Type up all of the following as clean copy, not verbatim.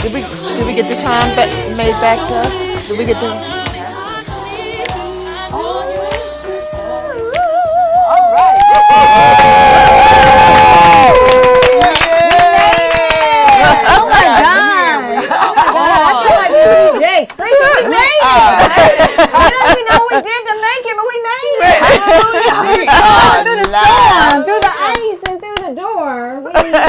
Did we get the time made back to us? Did we get the? All right. Oh my God! I feel like DJs. Preacher, we made it. I don't even know what we did to make it, but we made it. Hallelujah! Through the storm, through the ice, and through the door, we made it.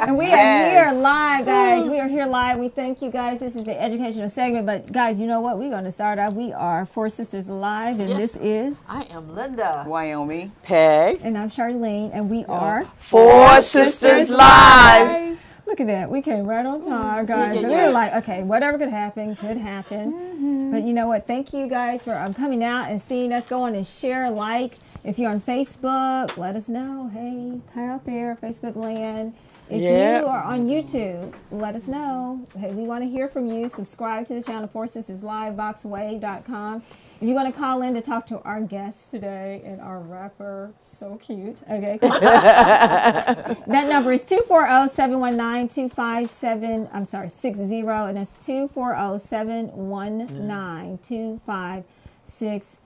And we are here live, guys. We are here live. We thank you, guys. This is the educational segment, but guys, you know what? We're going to start out. We are Four Sisters Live, and this is I am Linda. Wyoming. Peg. and I'm Charlene, and we are Four Sisters Live. Look at that. We came right on time, guys. Yeah. We were like, okay, whatever could happen, could happen. But you know what? Thank you guys for coming out and seeing us. Go on and share, like. If you're on Facebook, let us know. Hey, hi out there, Facebook land. If you are on YouTube, let us know. Hey, we want to hear from you. Subscribe to the channel, Four Sisters Live, voxwave.com. If you want to call in to talk to our guests today and our rapper, so cute. Okay, cool. That number is 240-719-257, I'm sorry, 60, and that's 240-719-2560.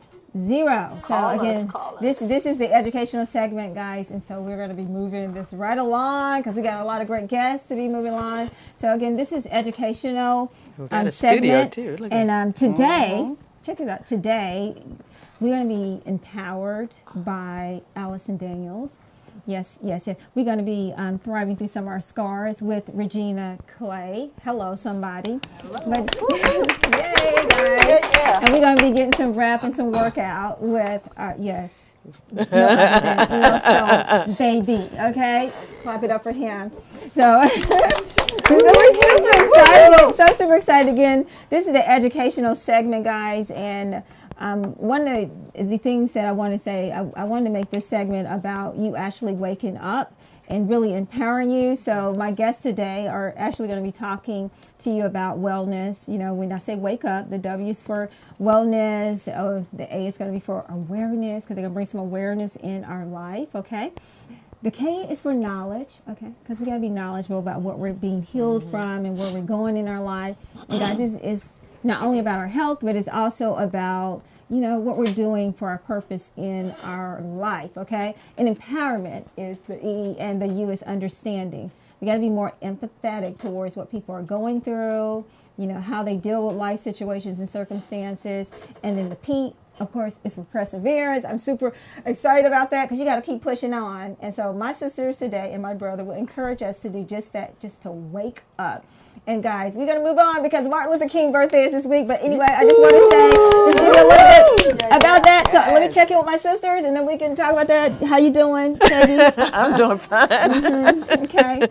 Call us. This is the educational segment, guys, and so we're going to be moving this right along because we got a lot of great guests to be moving along. So again, this is educational got a segment, studio, too. Look and today, check it out. Today, we're going to be empowered by Allison Daniels. Yes. We're going to be thriving through some of our scars with Regina Clay. Hello, somebody. Hello. Yay, guys. Yeah. And we're going to be getting some rap and some workout with, yes, no other than Lil Soul Baby. Okay? Clap it up for him. So we're so super excited again. This is the educational segment, guys, and one of the things that I want to say, I wanted to make this segment about you actually waking up and really empowering you. So my guests today are actually going to be talking to you about wellness. You know, when I say wake up, the W is for wellness. The A is going to be for awareness because they're going to bring some awareness in our life, okay? The K is for knowledge, okay? Because we got to be knowledgeable about what we're being healed from and where we're going in our life. And guys, it's not only about our health, but it's also about, you know, what we're doing for our purpose in our life, okay? And empowerment is the E, and the U is understanding. We got to be more empathetic towards what people are going through, you know, how they deal with life situations and circumstances. And then the P, of course, is for perseverance. I'm super excited about that because you got to keep pushing on. And so my sisters today and my brother will encourage us to do just that, just to wake up. And guys, we're going to move on because Martin Luther King birthday is this week. But anyway, I just want to say, just give you a little bit about that. So let me check in with my sisters and then we can talk about that. How you doing, Katie? I'm doing fine. Okay.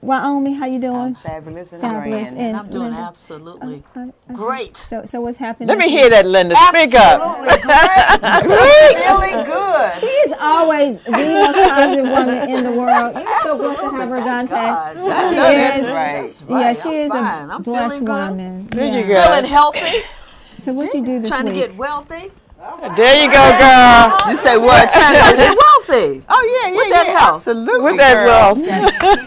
Wyoming, how you doing? Fabulous and Fabulous. grand. And I'm doing Linda? absolutely great. So what's happening? Let me hear that, Linda. Speak up. Absolutely great. Feeling good. She is always the most positive woman in the world. You're so blessed to have her, Thank Dante. God. She That's is. right. That's right. Yeah, she is I'm a fine. blessed I'm feeling woman. There you Yeah. go. Feeling healthy. So what you do this Trying week? to get wealthy. There you go, girl. You say what? Trying to get wealthy. Oh, yeah. With that health. Absolutely. With that girl. wealth. Keep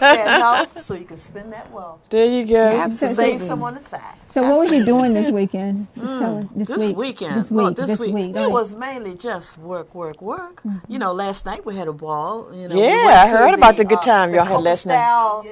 that health so you can spend that wealth. There you go. Save some on the side. So what was you doing this weekend? Just tell us. This weekend. This Well, week. this week. Go It ahead. was mainly just work. You know, last night we had a ball. You know, Yeah, we went I to heard about the good time y'all had Coca last night. Style,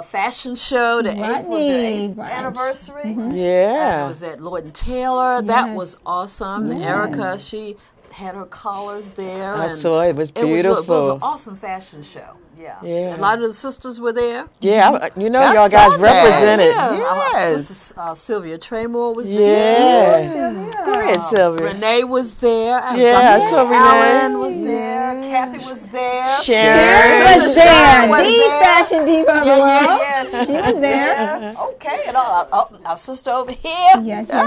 fashion show. The 8th was their 8th Right. anniversary. It Yeah. was at Lord and Taylor. That Yes. was awesome. Yes. Erica, she had her collars there. I and saw it. It was It was beautiful. an awesome fashion show. Yeah. Yeah. A lot of the sisters were there. Yeah, you know, I y'all saw guys that. represented. Yeah. Our Yes. sister Sylvia Traymore was there. Yeah. Go ahead, Sylvia. Renee was there. Yeah, I saw Renee. Alan was there. Kathy was there. Sharon. Sharon was Sister there. Sharon was The there. fashion diva of the world. She was there. Okay, and our sister over here. Yes. Okay, you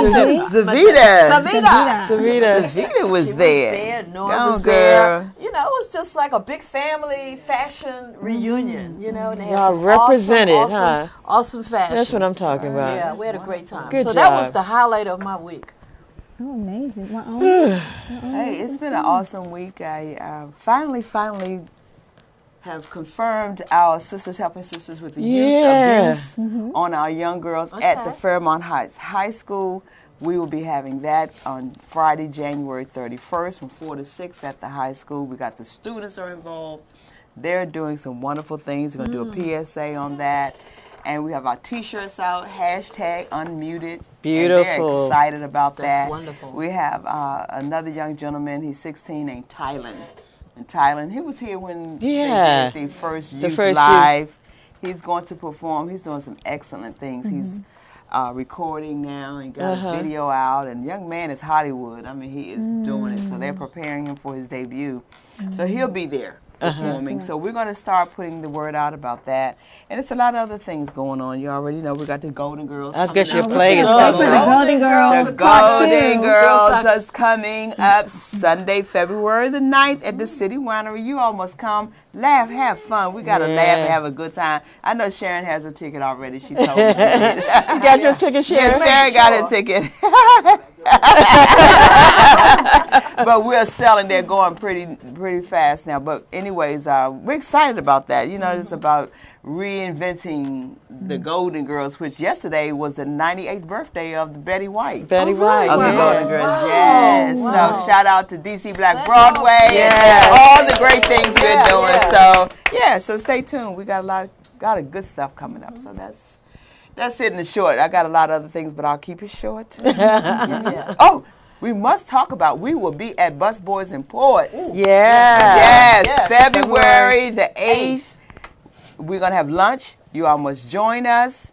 Gigi. said Zavita. Savita. Savita. Zavita was She there. was there. Nora Go, was there. girl. You know, it was just like a big family fashion reunion. You know, and they had Y'all some represented, awesome, awesome fashion. That's what I'm talking about. Yeah, we had a great time. Good so that was job. the highlight of my week. Oh, amazing. Hey, it's been an awesome week. I finally have confirmed our Sisters Helping Sisters with the Yeah. Youth Abuse on our young girls at the Fairmont Heights High School. We will be having that on Friday, January 31st from 4 to 6 at the high school. We got the students are involved. They're doing some wonderful things. We're going to do a PSA on that. And we have our T-shirts out, #unmuted. Beautiful. And they're excited about that. That's wonderful. We have another young gentleman, he's 16, named Tylen. And Tylen, he was here when they did the first Youth Live. He's going to perform. He's doing some excellent things. He's recording now and got a video out. And young man is Hollywood. I mean, he is doing it. So they're preparing him for his debut. So he'll be there performing. So we're going to start putting the word out about that. And it's a lot of other things going on. You already know we got the Golden Girls. I was going coming to up. play is Wait for the Golden Girls. The Part Golden two. Girls is coming up Sunday, February the 9th at the City Winery. You all must come, laugh, have fun. We got to laugh and have a good time. I know Sharon has a ticket already. She told me she did. You got your ticket, Sharon? Yeah, Sharon got a ticket. But we're selling. They're going pretty fast now. But anyways, we're excited about that. You know, it's about reinventing the Golden Girls, which yesterday was the 98th birthday of the Betty White. Betty White. Of the Yeah. Golden Girls, yes. So shout out to DC Black Broadway Yeah. and all the great things we're doing. So so stay tuned. We got a lot of good stuff coming up. So that's it in the short. I got a lot of other things, but I'll keep it short. Oh, we must talk about, we will be at Bus Boys and Poets. Yeah. Yes, February the 8th. We're going to have lunch. You all must join us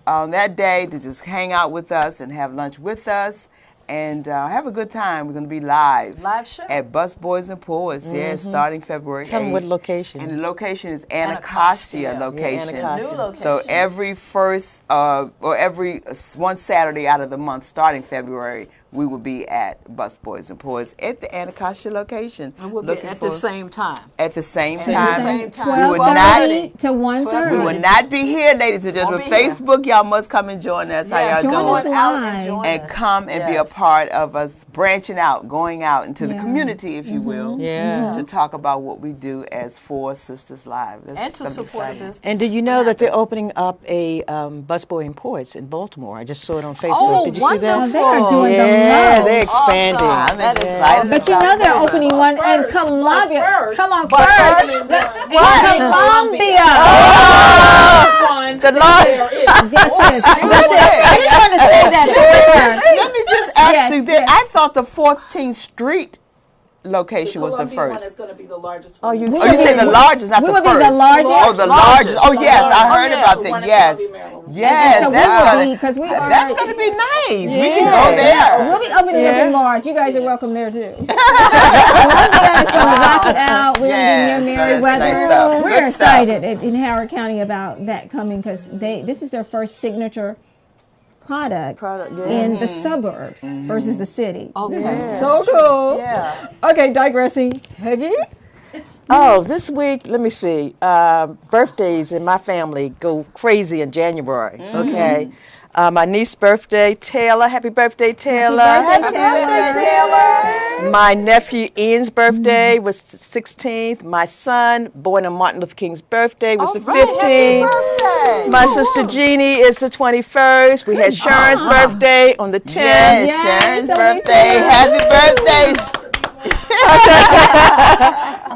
on that day to just hang out with us and have lunch with us and have a good time. We're going to be live show at Bus Boys and Poets, starting February 8th. Tell them what location. And the location is Anacostia location. Yeah, Anacostia. New location. So every first or every one Saturday out of the month, starting February, we will be at Bus Boys and Poets at the Anacostia location. And we'll be at the same time. At the same At the time. same time. We will not. 12:30 to 1:30. We will not be here, ladies and gentlemen. Won't be here. Facebook, y'all must come and join us. Yes, How y'all join us doing? out live. and join And us. come and be a part of us branching out, going out into the Yeah. community, if you will, Yeah. to talk about what we do as Four Sisters Live. That's And to gonna be support the exciting. business. And did you know that they're opening up a Busboy and Poets in Baltimore? I just saw it on Facebook. Oh, Did you see that? Oh, they are doing Yeah, the most. they're expanding. I'm That is excited. awesome. But you know they're opening one in Columbia. Come on, But first. first, Columbia. The Lord. Yes, I just want to say that. Let me just ask you, Yes. I thought the 14th Street location was the first. Is going to be the largest Oh, one. you. Oh, you said the largest, not We the will first. be the largest. Oh, the largest. Oh, yes, I Oh, heard yeah, about the that. one in Yes. Columbia, Maryland. Yes, So we that's will gonna, be, because we are. that's going to be nice. We Yeah. can go there. We'll be opening up in March. You guys are welcome there too. Columbia is going to rock it out. We're Yes, going to be so near that's nice Meriwether. stuff. We're Good stuff. excited in Howard County about that coming because this is their first signature product in the suburbs versus the city. Okay. So cool. Yeah. Okay, digressing. Peggy? Oh, this week, let me see. Birthdays in my family go crazy in January. Okay. My niece's birthday, Taylor. Happy birthday, Taylor. Happy birthday, Taylor. My nephew Ian's birthday was the 16th. My son, born on Martin Luther King's birthday, was the 15th. Birthday. My sister Jeannie is the 21st. We had Sharon's birthday on the 10th. Yes, Yes, Sharon's so birthday. Happy birthday.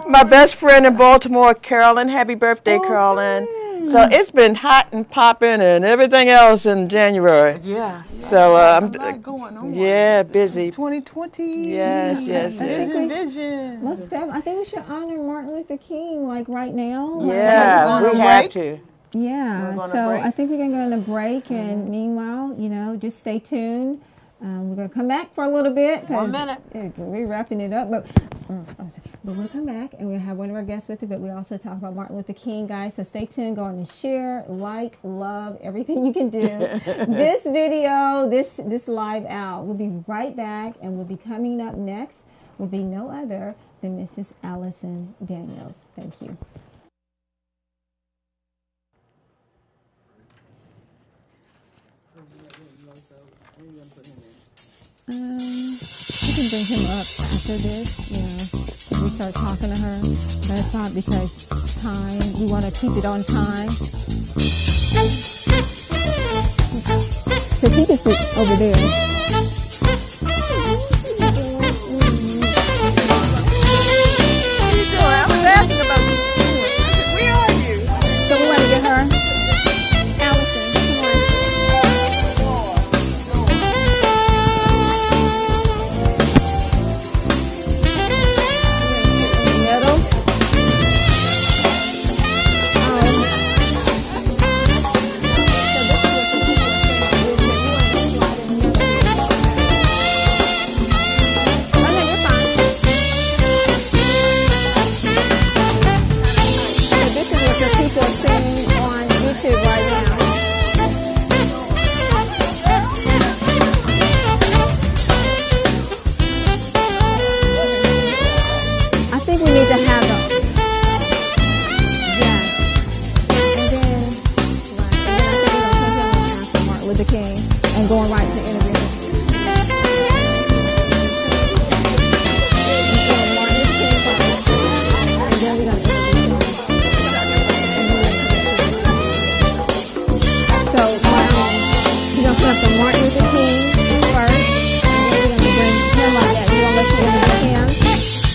My best friend in Baltimore, Carolyn. Happy birthday, Carolyn. So it's been hot and popping and everything else in January. Yeah. So I'm A lot going on. yeah, This busy. is 2020. Yes, yes, yes. Vision. Most I think we should honor Martin Luther King like right now. Yeah, on a we have break? to. Yeah, We're gonna so break. I think we're going to go on a break, and meanwhile, just stay tuned. We're going to come back for a little bit. 1 minute. We're wrapping it up, but we'll come back, and we'll have one of our guests with us, but we also talk about Martin Luther King, guys, so stay tuned. Go on and share, like, love, everything you can do. This video, this live out, we'll be right back, and we'll be coming up next will be no other than Mrs. Allison Daniels. Thank you. We can bring him up after this, start talking to her, but it's not because time. We want to keep it on time. Because he can sit over there. I was asking about you. Where are you? So we want to get her. Allison, come on. Middle. People are seeing on YouTube right now. I think we need to have them. Yes. And then I think we're going to take him on Pastor Martin Luther King and going right to the interview. And then we're going to interview him. So, you're going to put up the Martin Luther King first, and then we're going to bring him like that. You're going to let you interview him,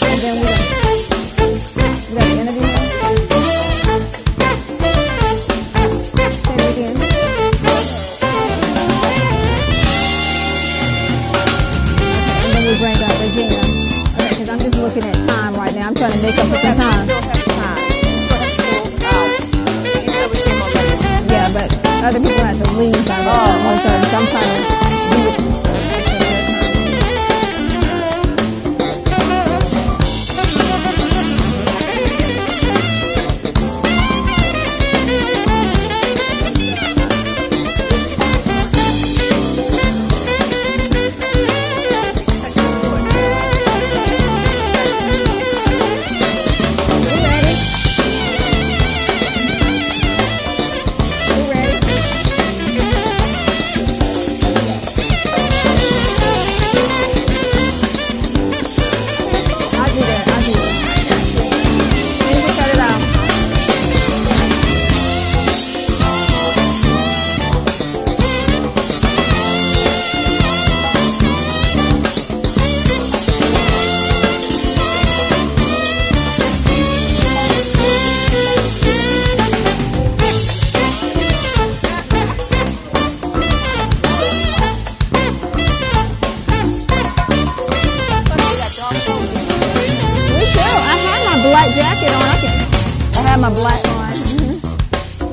and then we're going to interview him. Say it again. Okay, and then we bring up Regina. Okay, because I'm just looking at time right now. I'm trying to make up for some time. Yeah, but other people have to leave by the time 1:30, so I'm trying to do it. Black jacket on. I have my black on.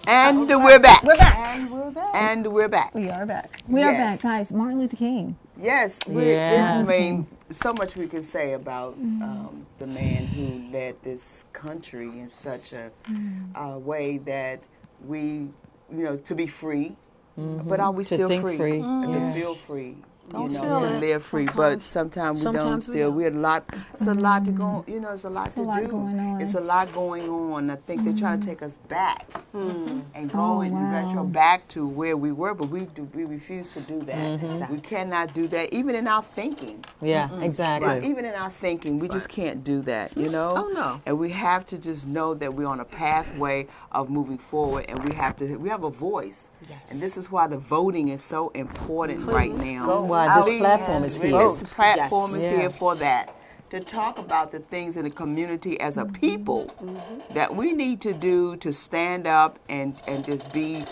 And we're back. We're back. And we're back. We are back. We are back, Yes. guys. Martin Luther King. Yes, I mean, so much we can say about the man who led this country in such a way that we, to be free, but are we still think free? free. To feel free. Don't to feel it. live free, but sometimes we don't. sometimes we Still, don't. we're a lot. It's a lot to go. It's a lot to lot do. going on. It's a lot going on. I think they're trying to take us back and go Oh, and wow. retro back to where we were, but we refuse to do that. We cannot do that, even in our thinking. Yeah, Yes, exactly. even in our thinking, we just can't do that, Oh, no. And we have to just know that we're on a pathway of moving forward, and we have a voice. Yes. And this is why the voting is so important right now. Why this Please, platform is here. This platform is Yes. here for that. To talk about the things in the community as a people that we need to do to stand up and just be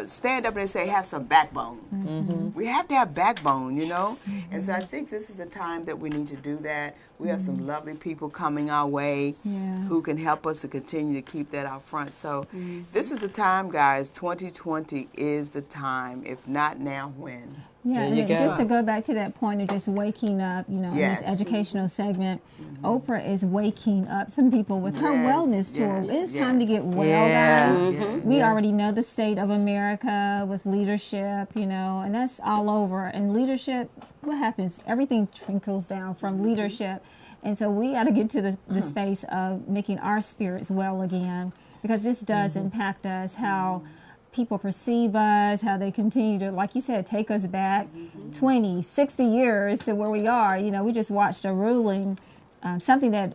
stand up and say have some backbone. We have to have backbone, And so I think this is the time that we need to do that. We have some lovely people coming our way who can help us to continue to keep that out front. So this is the time, guys. 2020 is the time. If not now, when? Yeah, There you and go. just to go back to that point of just waking up, in Yes. this educational segment, Oprah is waking up some people with her Yes, wellness tour. yes, It's time to yes. get well, Yeah. guys. We already know the state of America with leadership, and that's all over. And leadership, what happens? Everything trickles down from leadership. And so we got to get to the space of making our spirits well again. because this does impact us, how people perceive us, how they continue to, like you said, take us back 20, 60 years to where we are. You know, we just watched a ruling, something that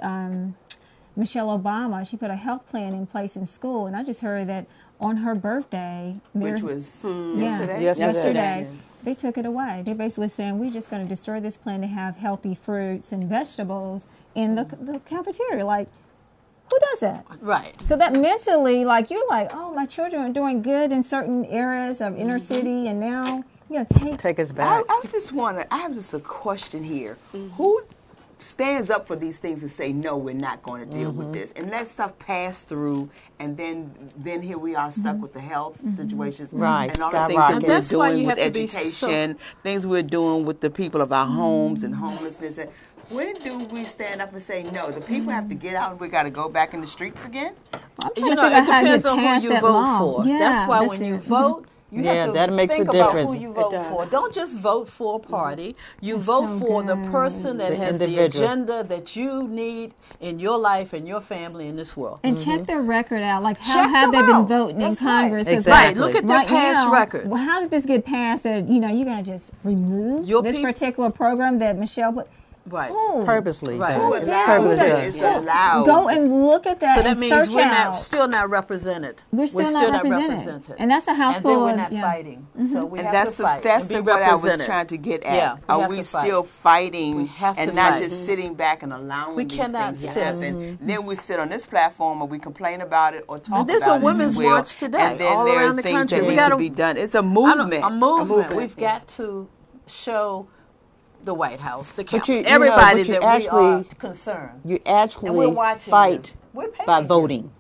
Michelle Obama, she put a health plan in place in school, and I just heard that on her birthday, Which was yesterday, Yesterday. they took it away. They're basically saying, we're just going to destroy this plan to have healthy fruits and vegetables in the cafeteria. Like, who does that? Right. So that mentally, like, you're like, oh, my children are doing good in certain areas of inner city, and now you're going to Take us back. I have just a question here. Who stands up for these things and say, no, we're not going to deal with this, and let stuff pass through, and then here we are stuck with the health situations, Right, and all the things skyrocketing. that That's we're why doing you with have to be education, things we're doing with the people of our homes and homelessness. And when do we stand up and say, no, the people have to get out and we got to go back in the streets again? I'm trying You to know, figure it out how depends on pass who you that vote law. for. Yeah, that's why that's when you it. vote, you Yeah, have to that makes think a about difference. who you vote for. Don't just vote for a party. You That's vote so for the good. person that The has the individual. agenda that you need in your life and your family in this world. And check their record out. Like, how Check have they them been out. voting That's in right. Congress? 'Cause Exactly. Right, look at their right past now, record. Well, how did this get passed that, you know, you're going to just remove Your this peop- particular program that Michelle put? Right. Who? Purposely. Right. done. Who It's allows purposely it? done. It's allowed. Go and look at that So that and means search we're out. still not represented. We're still not represented. And that's a house And then full we're of- not yeah. fighting. So we And have that's to fight that's and be what I was represented. trying to get at. Yeah, we Are have we to fight. still fighting We have and to not fight. just sitting back and allowing We these cannot things to sit. happen? Then we sit on this platform and we complain about it or talk And there's about a it. women's if you will. march today, and then all there's around the things country. that We need gotta- to be done. It's a A movement. movement. We've got to show the White House, the But council, you know, everybody but you that we are actually- concerned. You And we're actually watching fight you. We're paying by you. voting,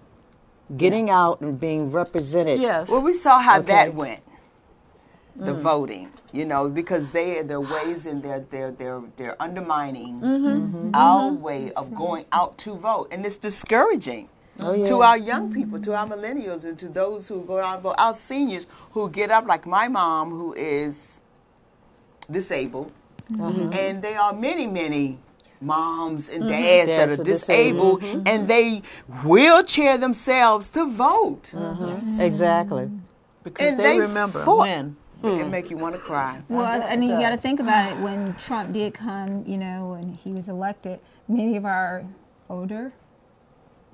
getting out and being represented. Yes. Well, we saw how Okay. that went. The voting, you know, because their ways and they're undermining our way of going out to vote, and it's discouraging to our young people, to our millennials, and to those who go out and vote. Our seniors who get up, like my mom, who is disabled, and there are many moms and dads that Dads are are disabled, and they wheelchair themselves to vote. Exactly. Because And they they remember fought. when. It make you want to cry. Well, It I mean, you got to does. think about it. When Trump did come, you know, when he was elected, many of our older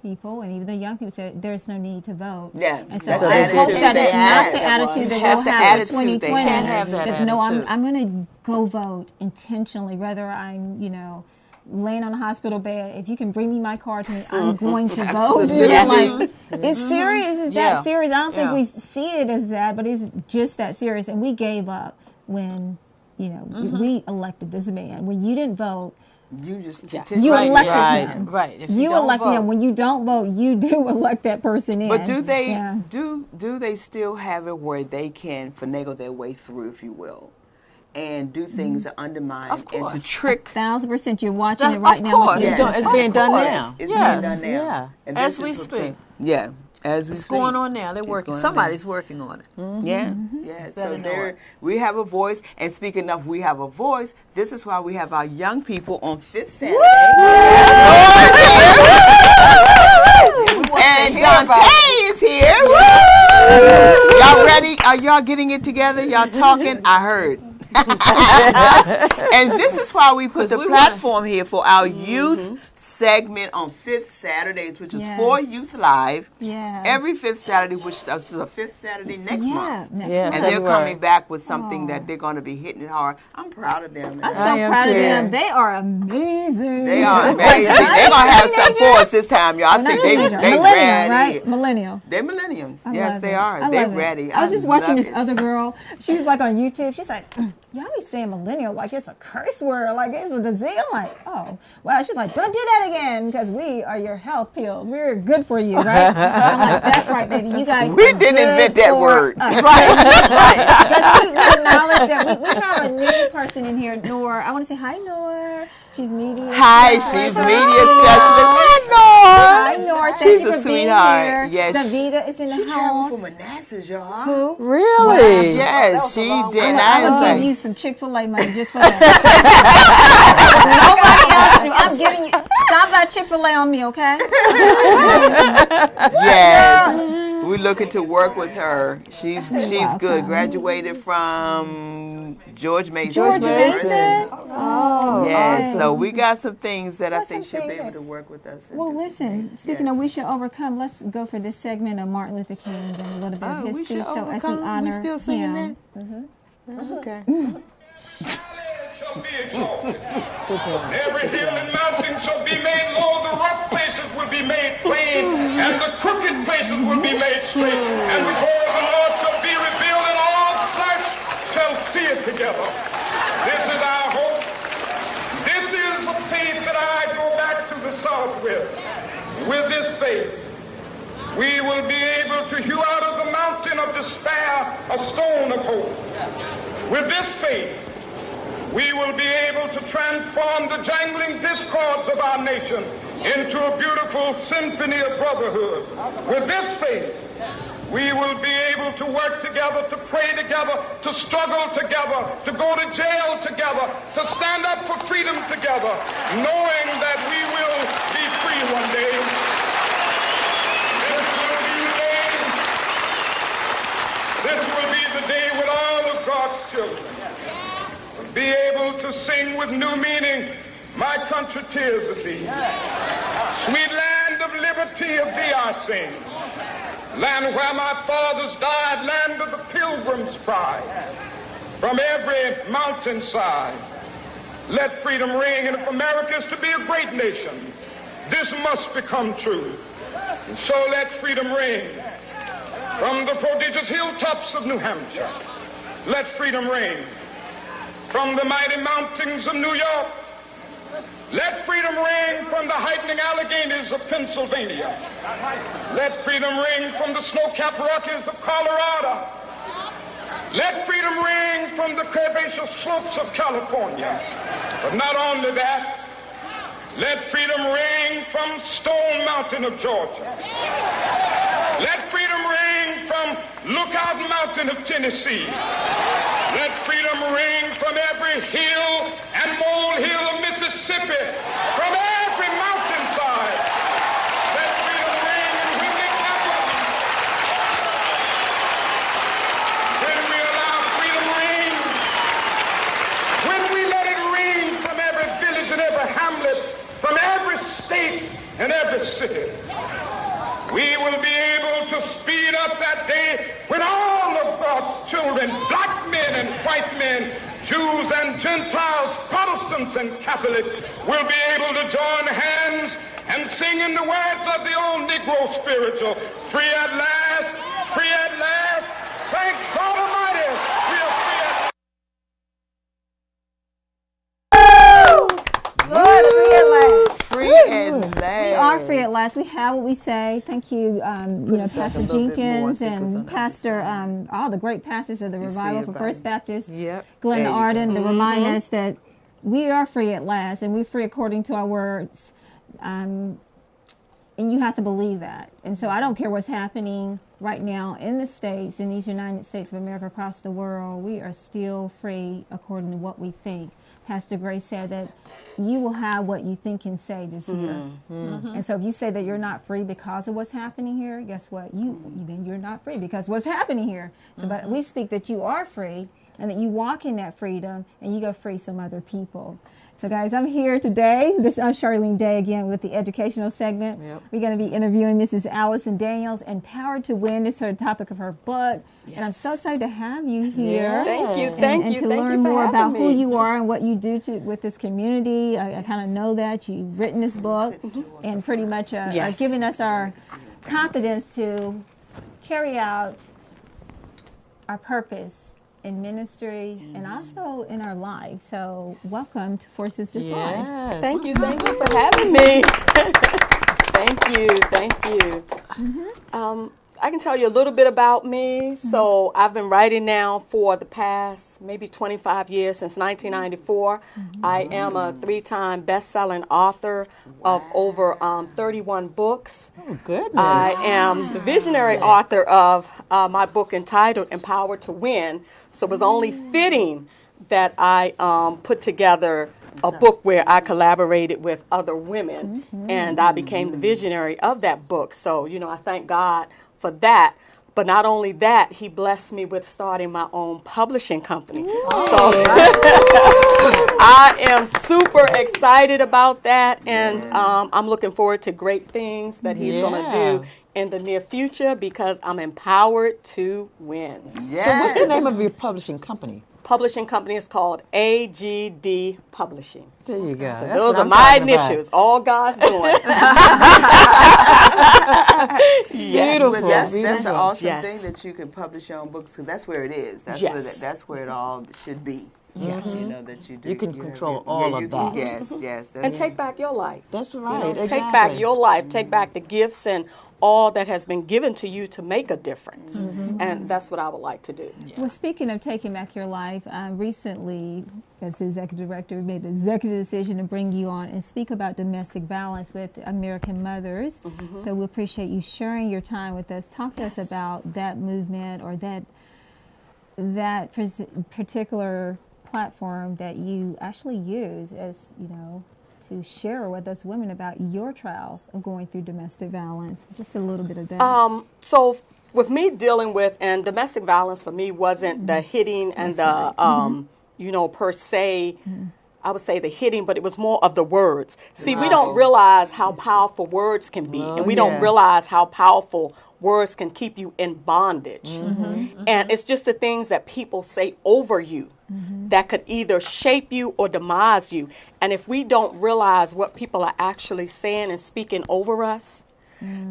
people and even the young people said there's no need to vote. Yeah, And so that's I the hope attitude that they is not had. the attitude that That's we'll the have for attitude they 2020. had. Can't have that No, attitude. I'm going to go vote intentionally, whether I'm, you know, laying on a hospital bed. If you can bring me my card to me, I'm going to vote. Absolutely. Like, it's serious. It's Yeah. that serious. I don't think Yeah. we see it as that, but it's just that serious. And we gave up when, you know, we elected this man. When you didn't vote, You just you Right, elected right. him. Right. If You don't elected vote, him. When you don't vote, you do elect that person in. But do they Yeah. do they still have it where they can finagle their way through, if you will, and do things that undermine Of and to course. trick? 1,000%. You're watching That- it right of now. course. with your- Yes. It's being done course. now. It's Yes. being done now. Yeah. And As this we is what I'm speak. saying. Yeah, as we It's speak. going on now. They're working. going on Somebody's working on it. Yeah, yeah. So Better know there, it. we have a voice. And speaking of, we have a voice. This is why we have our young people on Fifth Saturday. And Dante is here. Woo! Y'all ready? Are y'all getting it together? Y'all talking? I heard. And this is why we put the we platform here for our youth segment on Fifth Saturdays, which is Yes. for Youth Live. Yeah. Every fifth Saturday, which is the fifth Saturday next Yeah, month. next Yeah. month. And they're February. coming back with something that they're going to be hitting it hard. I'm proud of them. I'm Man. so I am proud of too. them. They are amazing. They are amazing. They're going to have something for us this time, y'all. I Well, think not they teenager. ready. Millennial, right? Millennial. They're millennials. I Yes, love they it. are. I They're love it. ready. I was just watching love this it. other girl. She was like on YouTube. She's like, y'all be saying millennial like it's a curse word, like it's a disease. I'm like, oh, well. She's like, don't do that again because we are your health pills. We're good for you, right? I'm like, that's right, baby. You guys. We are didn't good invent that for word. us. Right. Because we acknowledge that we have a new person in here, Noor. I want to say hi, Noor. She's media. Hi, she's media specialist. Hi, Hi, Noor. Thank She's you a for being sweetheart. here. Yes. Davida is in She the traveled house. from Manassas, y'all. Who? Really? Yes, she did. I'm And I gonna was give like, you some Chick-fil-A money just for that. Nobody else. I'm giving you. Stop that Chick-fil-A on me, okay? Yes. We're looking to work with her. She's welcome. good. Graduated from George Mason. George Mason? Oh, yes. awesome. So we got some things that I Got think some she'll be things able that- to work with us. Well, listen, speaking of We Should Overcome, let's go for this segment of Martin Luther King and a little bit of We history. Should So as we Overcome? honor We still singing him. that? Okay. Shall be exalted. Every hill and mountain shall be made low, the rough places will be made plain, and the crooked places will be made straight, and the glory of the Lord shall be revealed, and all flesh shall see it together. This is our hope. This is the faith that I go back to the South with. With this faith, we will be able to hew out of the mountain of despair a stone of hope. With this faith, we will be able to transform the jangling discords of our nation into a beautiful symphony of brotherhood. With this faith, we will be able to work together, to pray together, to struggle together, to go to jail together, to stand up for freedom together, knowing that we will be free one day. This will be the day with all of God's children. Be able to sing with new meaning, my country tears of thee. Sweet land of liberty, of thee I sing. Land where my fathers died, land of the pilgrim's pride. From every mountainside, let freedom ring. And if America is to be a great nation, this must become true. And so let freedom ring. From the prodigious hilltops of New Hampshire, let freedom ring. From the mighty mountains of New York, let freedom ring. From the heightening Alleghenies of Pennsylvania, let freedom ring. From the snow-capped Rockies of Colorado, let freedom ring. From the curvaceous slopes of California. But not only that, let freedom ring from Stone Mountain of Georgia. Let freedom ring from Lookout Mountain of Tennessee. Let freedom ring from every hill and molehill of Mississippi, from every mountainside. Let freedom ring, and when they capital, when we allow freedom ring, when we let it ring from every village and every hamlet, from every state and every city, we will be able to speed up that day when all of God's children, black men and white men, Jews and Gentiles, Protestants and Catholics, will be able to join hands and sing in the words of the old Negro spiritual, free at last, free at last, thank God Almighty, we are free at last. Lord, free at last. Free at last. We are free at last. We have what we say. Thank you, Pastor a little bit more Jenkins thickles on and the Pastor, all the great pastors of the revival from First Baptist, Yep. Glenn There you Arden, to remind us that we are free at last, and we're free according to our words. And you have to believe that. And so I don't care what's happening right now in the States, in these United States of America, across the world. We are still free according to what we think. Pastor Grace said that you will have what you think and say this year. And so if you say that you're not free because of what's happening here, guess what? Then you're not free because what's happening here. So, but we speak that you are free and that you walk in that freedom and you go free some other people. So guys, I'm here today. I'm Charlene Day again with the educational segment. Yep. We're going to be interviewing Mrs. Allison Daniels, and Power to Win is her topic of her book. Yes. And I'm so excited to have you here. Yeah. Thank you. And to learn more about who you are. are and what you do with this community. I kind of know that you've written this book and pretty much are giving us our confidence to carry out our purpose in ministry and also in our life. So welcome to Four Sisters Live. Thank you for having me. Thank you. I can tell you a little bit about me. So I've been writing now for the past maybe 25 years, since 1994. I am a 3-time best-selling author of over 31 books. Oh, goodness. I am the visionary author of my book entitled Empowered to Win. So it was only fitting that I put together a book where I collaborated with other women, and I became the visionary of that book. So, you know, I thank God for that. But not only that, he blessed me with starting my own publishing company. So I am super excited about that, and I'm looking forward to great things that he's going to do in the near future because I'm empowered to win. Yes. So what's the name of your publishing company? Publishing company is called AGD Publishing. There you go. So That's those what are I'm my talking about. initials. All God's doing. Well, that's an beautiful. awesome Yes. thing that you can publish your own books because that's where it is. That's Yes. that's where it all should be. Yes. You know that you do. You can have control your- all you of can- that. Yes, yes. That's And take back your life. That's You right. know, Exactly. Take back your life. Take back the gifts and all that has been given to you to make a difference. And that's what I would like to do. Well, speaking of taking back your life, recently, as the executive director, made an executive decision to bring you on and speak about domestic violence with American mothers. So we appreciate you sharing your time with us. Talk to us about that movement or that particular platform that you actually use as, you know, to share with us women about your trials of going through domestic violence. Just a little bit of that. So with me dealing with, and domestic violence for me wasn't the hitting and the, you know, per se, I would say the hitting, but it was more of the words. See, we don't realize how powerful words can be, and we don't realize how powerful words can keep you in bondage. And it's just the things that people say over you that could either shape you or demise you. And if we don't realize what people are actually saying and speaking over us,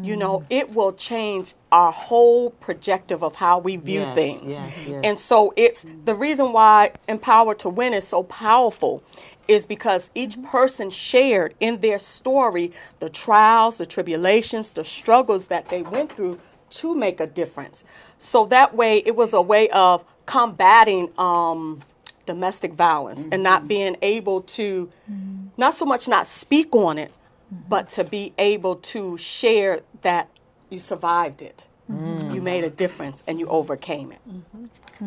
you know, it will change our whole projective of how we view things. And so it's the reason why Empowered to Win is so powerful is because each person shared in their story the trials, the tribulations, the struggles that they went through to make a difference. So that way, it was a way of combating domestic violence and not being able to, not so much not speak on it, but to be able to share that you survived it. You made a difference and you overcame it.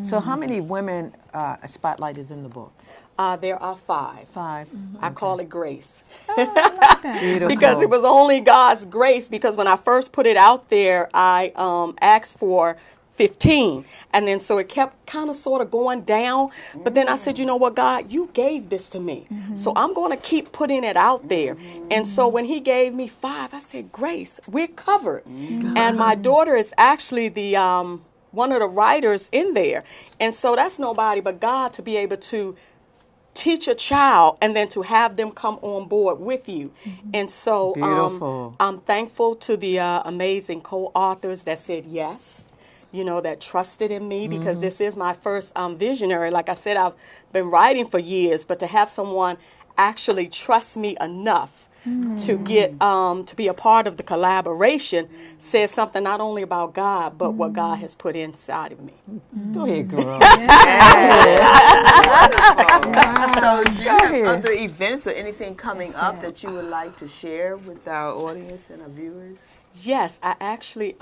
So how many women are spotlighted in the book? There are 5. 5. I call it grace. Beautiful. Because it was only God's grace. Because when I first put it out there, I asked for 15. And then so it kept kind of sort of going down. But then I said, you know what, God, you gave this to me. So I'm going to keep putting it out there. And so when he gave me 5, I said, Grace, we're covered. And my daughter is actually the one of the writers in there. And so that's nobody but God to be able to teach a child and then to have them come on board with you. And so Beautiful. I'm thankful to the amazing co-authors that said yes, you know, that trusted in me because this is my first visionary. Like I said, I've been writing for years, but to have someone actually trust me enough to get to be a part of the collaboration says something not only about God, but what God has put inside of me. Go ahead, girl. So do you have other events or anything coming up that you would like to share with our audience and our viewers? Yes, I actually,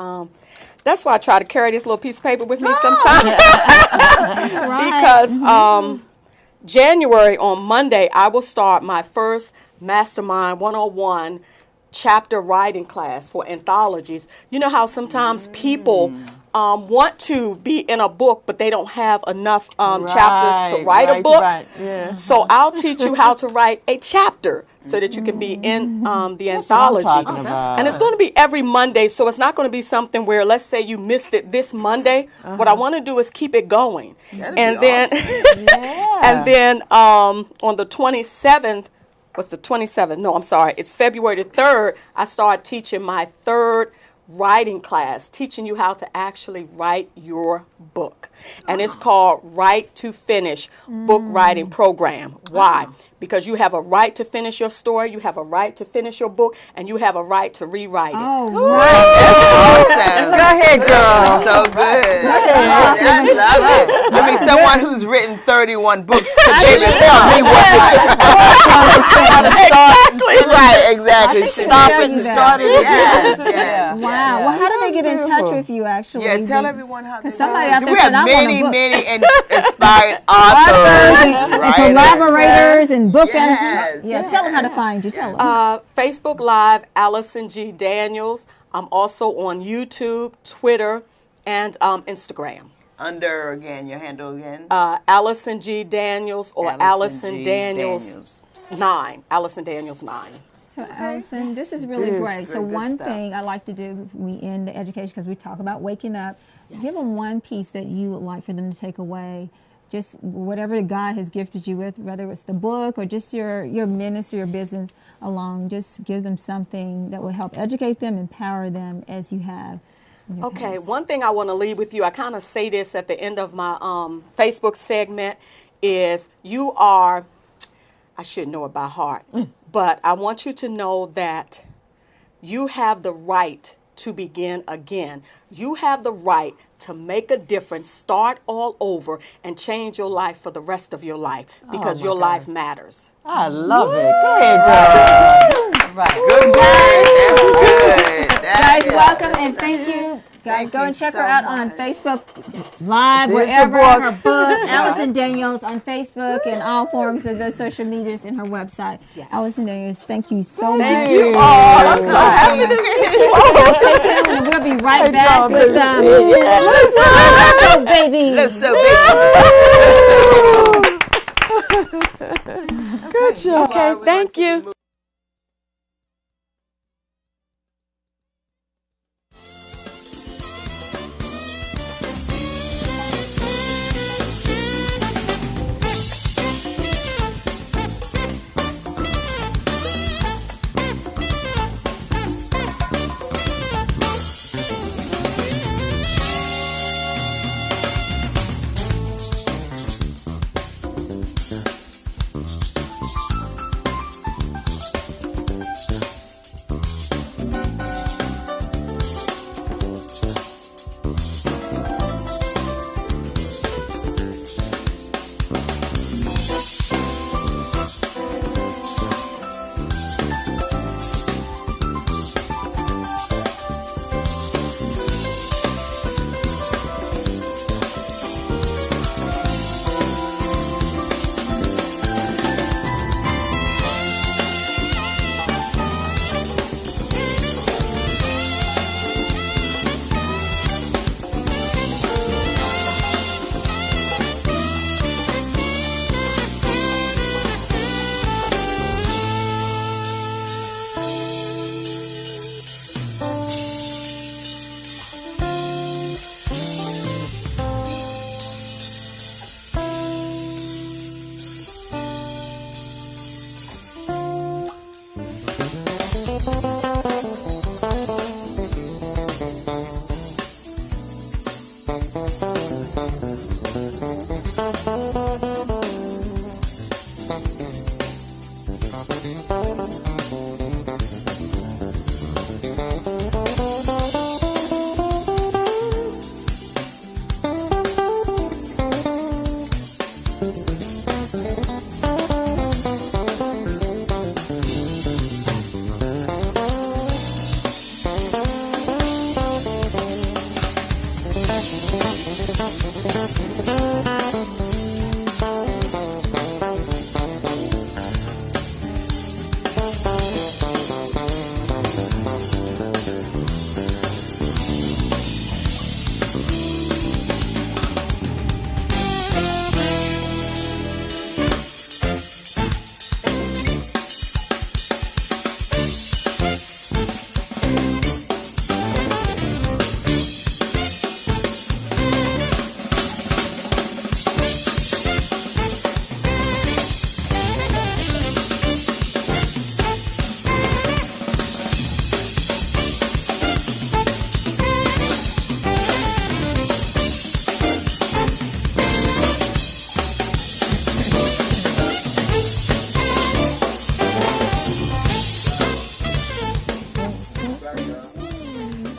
that's why I try to carry this little piece of paper with me sometimes. Because January on Monday, I will start my first Mastermind 101 chapter writing class for anthologies. You know how sometimes people want to be in a book, but they don't have enough chapters to write a book. So I'll teach you how to write a chapter so that you can be in the anthology. And it's going to be every Monday, so it's not going to be something where, let's say you missed it this Monday. What I want to do is keep it going. And then, and then on the 27th, what's the 27th? No, I'm sorry. It's February the 3rd. I start teaching my 3rd writing class, teaching you how to actually write your book. And it's called Write to Finish Book Writing Program. Why? Because you have a right to finish your story, you have a right to finish your book, and you have a right to rewrite it. Awesome. Go ahead, girl. So good. I love it. I mean, someone who's written 31 books could tell me what to start. Right, exactly. Stop it and start it again. Yes. Wow. Well, how do they get in touch with you, actually? Yeah, tell everyone how they somebody get out there We said, have "I want a many, book." many inspired authors. collaborators and book Yes. Yeah, tell them how to find you. Tell them. Facebook Live, Allison G. Daniels. I'm also on YouTube, Twitter, and Instagram. Under, again, your handle again? Allison G. Daniels or Allison G. Daniels 9. Allison Daniels 9. So, Allison, this is really great. So, one thing I like to do when we end the education, because we talk about waking up, give them one piece that you would like for them to take away. Just whatever God has gifted you with, whether it's the book or just your ministry or business along, just give them something that will help educate them, empower them as you have. Okay, one thing I want to leave with you, I kind of say this at the end of my Facebook segment, is you are, I should know it by heart, but I want you to know that you have the right to begin again. You have the right to make a difference, start all over, and change your life for the rest of your life, because your life matters. I love it. Go ahead, girl. Right. Good word. That's good. Guys, welcome and thank you. Guys, go and check her out on Facebook Live, There's the wherever, book. her book, Allison Daniels on Facebook and all forms of the social medias and her website. Yes. Allison Daniels, thank you so much. Thank you all. I'm so happy to meet you all. Stay tuned and we'll be right back John, with good to see you. Let's So Baby. Let's so big. Good job. Okay, thank you.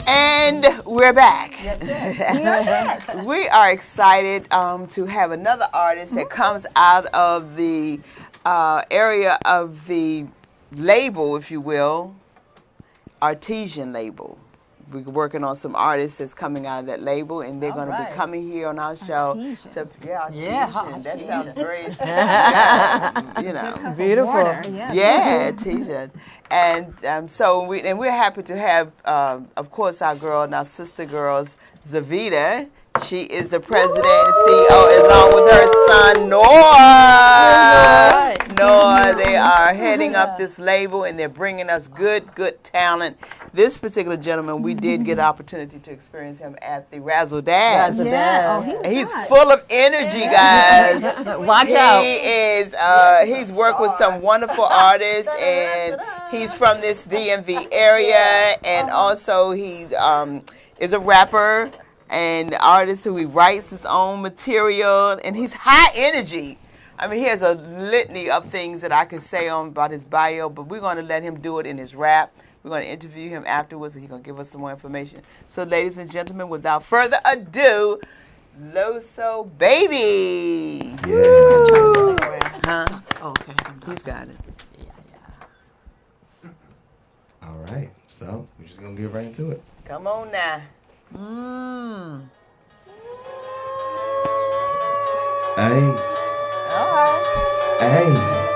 And we're back. We are excited to have another artist that comes out of the area of the label, if you will, artesian label. we're working on some artists that's coming out of that label, and they're going to be coming here on our show. Artesian. Artesian. That sounds very, you know. Beautiful. Artesian. And so we're happy to have, of course, our sister girls, Zavita. She is the president and CEO, along with her son, Noah. Noah, they are heading up this label, and they're bringing us good talent. This particular gentleman, we did get an opportunity to experience him at the Razzle Dazzle. He's full of energy, guys. Watch out. He is. He's worked with some wonderful artists, and he's from this DMV area, and also he's is a rapper and artist who he writes his own material, and he's high energy. I mean, he has a litany of things that I could say about his bio, but we're going to let him do it in his rap. We're going to interview him afterwards, and he's going to give us some more information. So, ladies and gentlemen, without further ado, Loso Baby. Yeah. Okay. He's got it. All right. So, we're just going to get right into it. Come on now. Hey. Hey.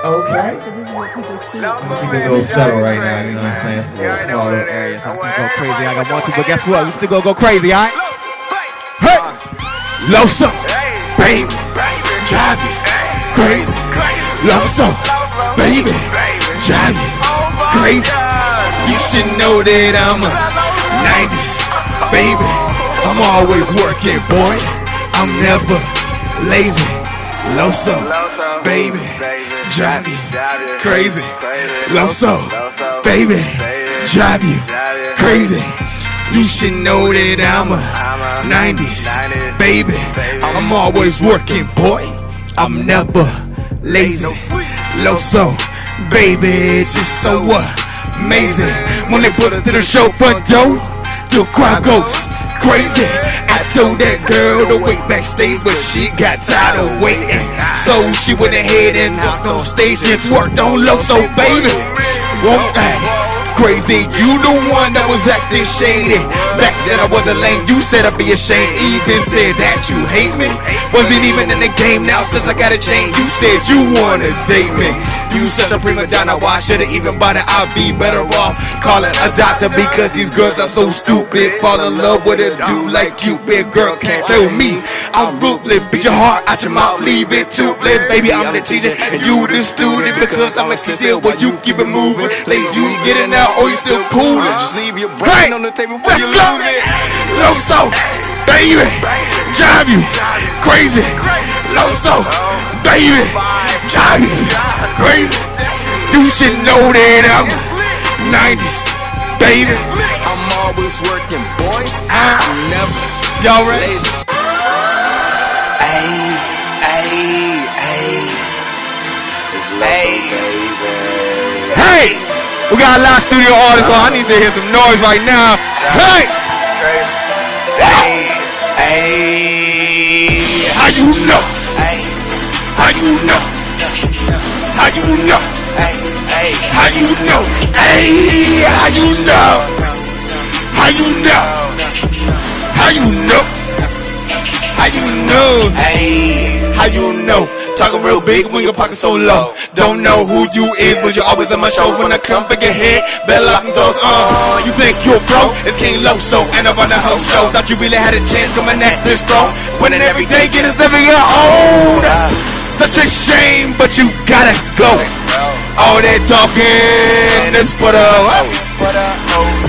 Okay. So this is what people see. I'm gonna keep it a little subtle right now, you know what I'm saying? It's a little small little area, so I can go crazy. I got one, two, but guess what? We still gonna go crazy, alright? Hey! Loso, baby, drive me crazy. Loso, baby, drive me crazy. You should know that I'm a 90s baby. I'm always working, boy. I'm never lazy. Loso, baby, drive you crazy. Loso, baby, drive you crazy. You should know that I'm a 90s baby. I'm always working, boy. I'm never lazy. Loso, baby, it's just so amazing. When they put it to the show front door, the crowd goes crazy. I told that girl to wait backstage, but she got tired of waiting. So she went ahead and walked on stage and twerked on Loso, baby. Won't act crazy, you the one that was acting shady. Back then I wasn't lame, you said I'd be ashamed. Even said that you hate me. Wasn't even in the game now since I got a chain. You said you wanna date me. You such a prima donna, why should've even bought it? I'd be better off calling a doctor, because these girls are so stupid. Fall in love with a dude like you, big girl can't tell me I'm ruthless. Beat your heart out your mouth, leave it toothless. Baby, I'm the teacher and you the student, because I'm a still but you keep it moving. Ladies, you getting out or you still coolin'? Just leave your brain on the table before you lose it. Loso, baby, drive you crazy. Loso, baby, drive you crazy. You should know that I'm 90s baby. I'm always working, boy. I'm never. Y'all ready? It's Loso, baby. Hey, we got a live studio artist on. I need to hear some noise right now. Hey, how you know? How you know? How you know? How you know? Hey, how you know? How you know? How you know? How you know? Hey, how you know? Talking real big when your pocket's so low. Don't know who you is, but you're always on my show. When I come for your head, better lock them doors. You think you're pro? It's King Loso, and I'm on the whole show. Thought you really had a chance coming at this throne. Winning every day, getting stuff of your own. Such a shame, but you gotta go. All that talking is for the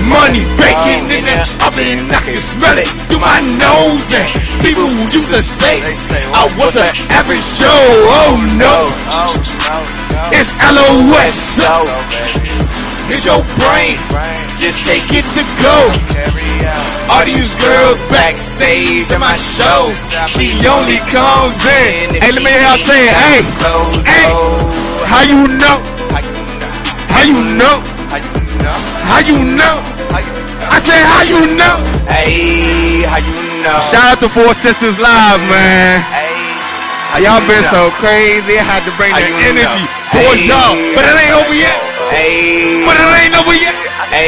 money breaking in the oven, I can smell it through my nose. And people used to say I was an average Joe. Oh no, it's LOS. It's your brain, just take it to go. All these girls backstage at my shows, she only comes in. Hey, let me hear y'all say, hey, hey, how you know? How you know? How you know? I said, how you know? Hey, how you know? Shout out to Four Sisters Live, man. Hey, y'all been so crazy. I had to bring that energy towards y'all, but it ain't over yet. But it ain't over yet. 1,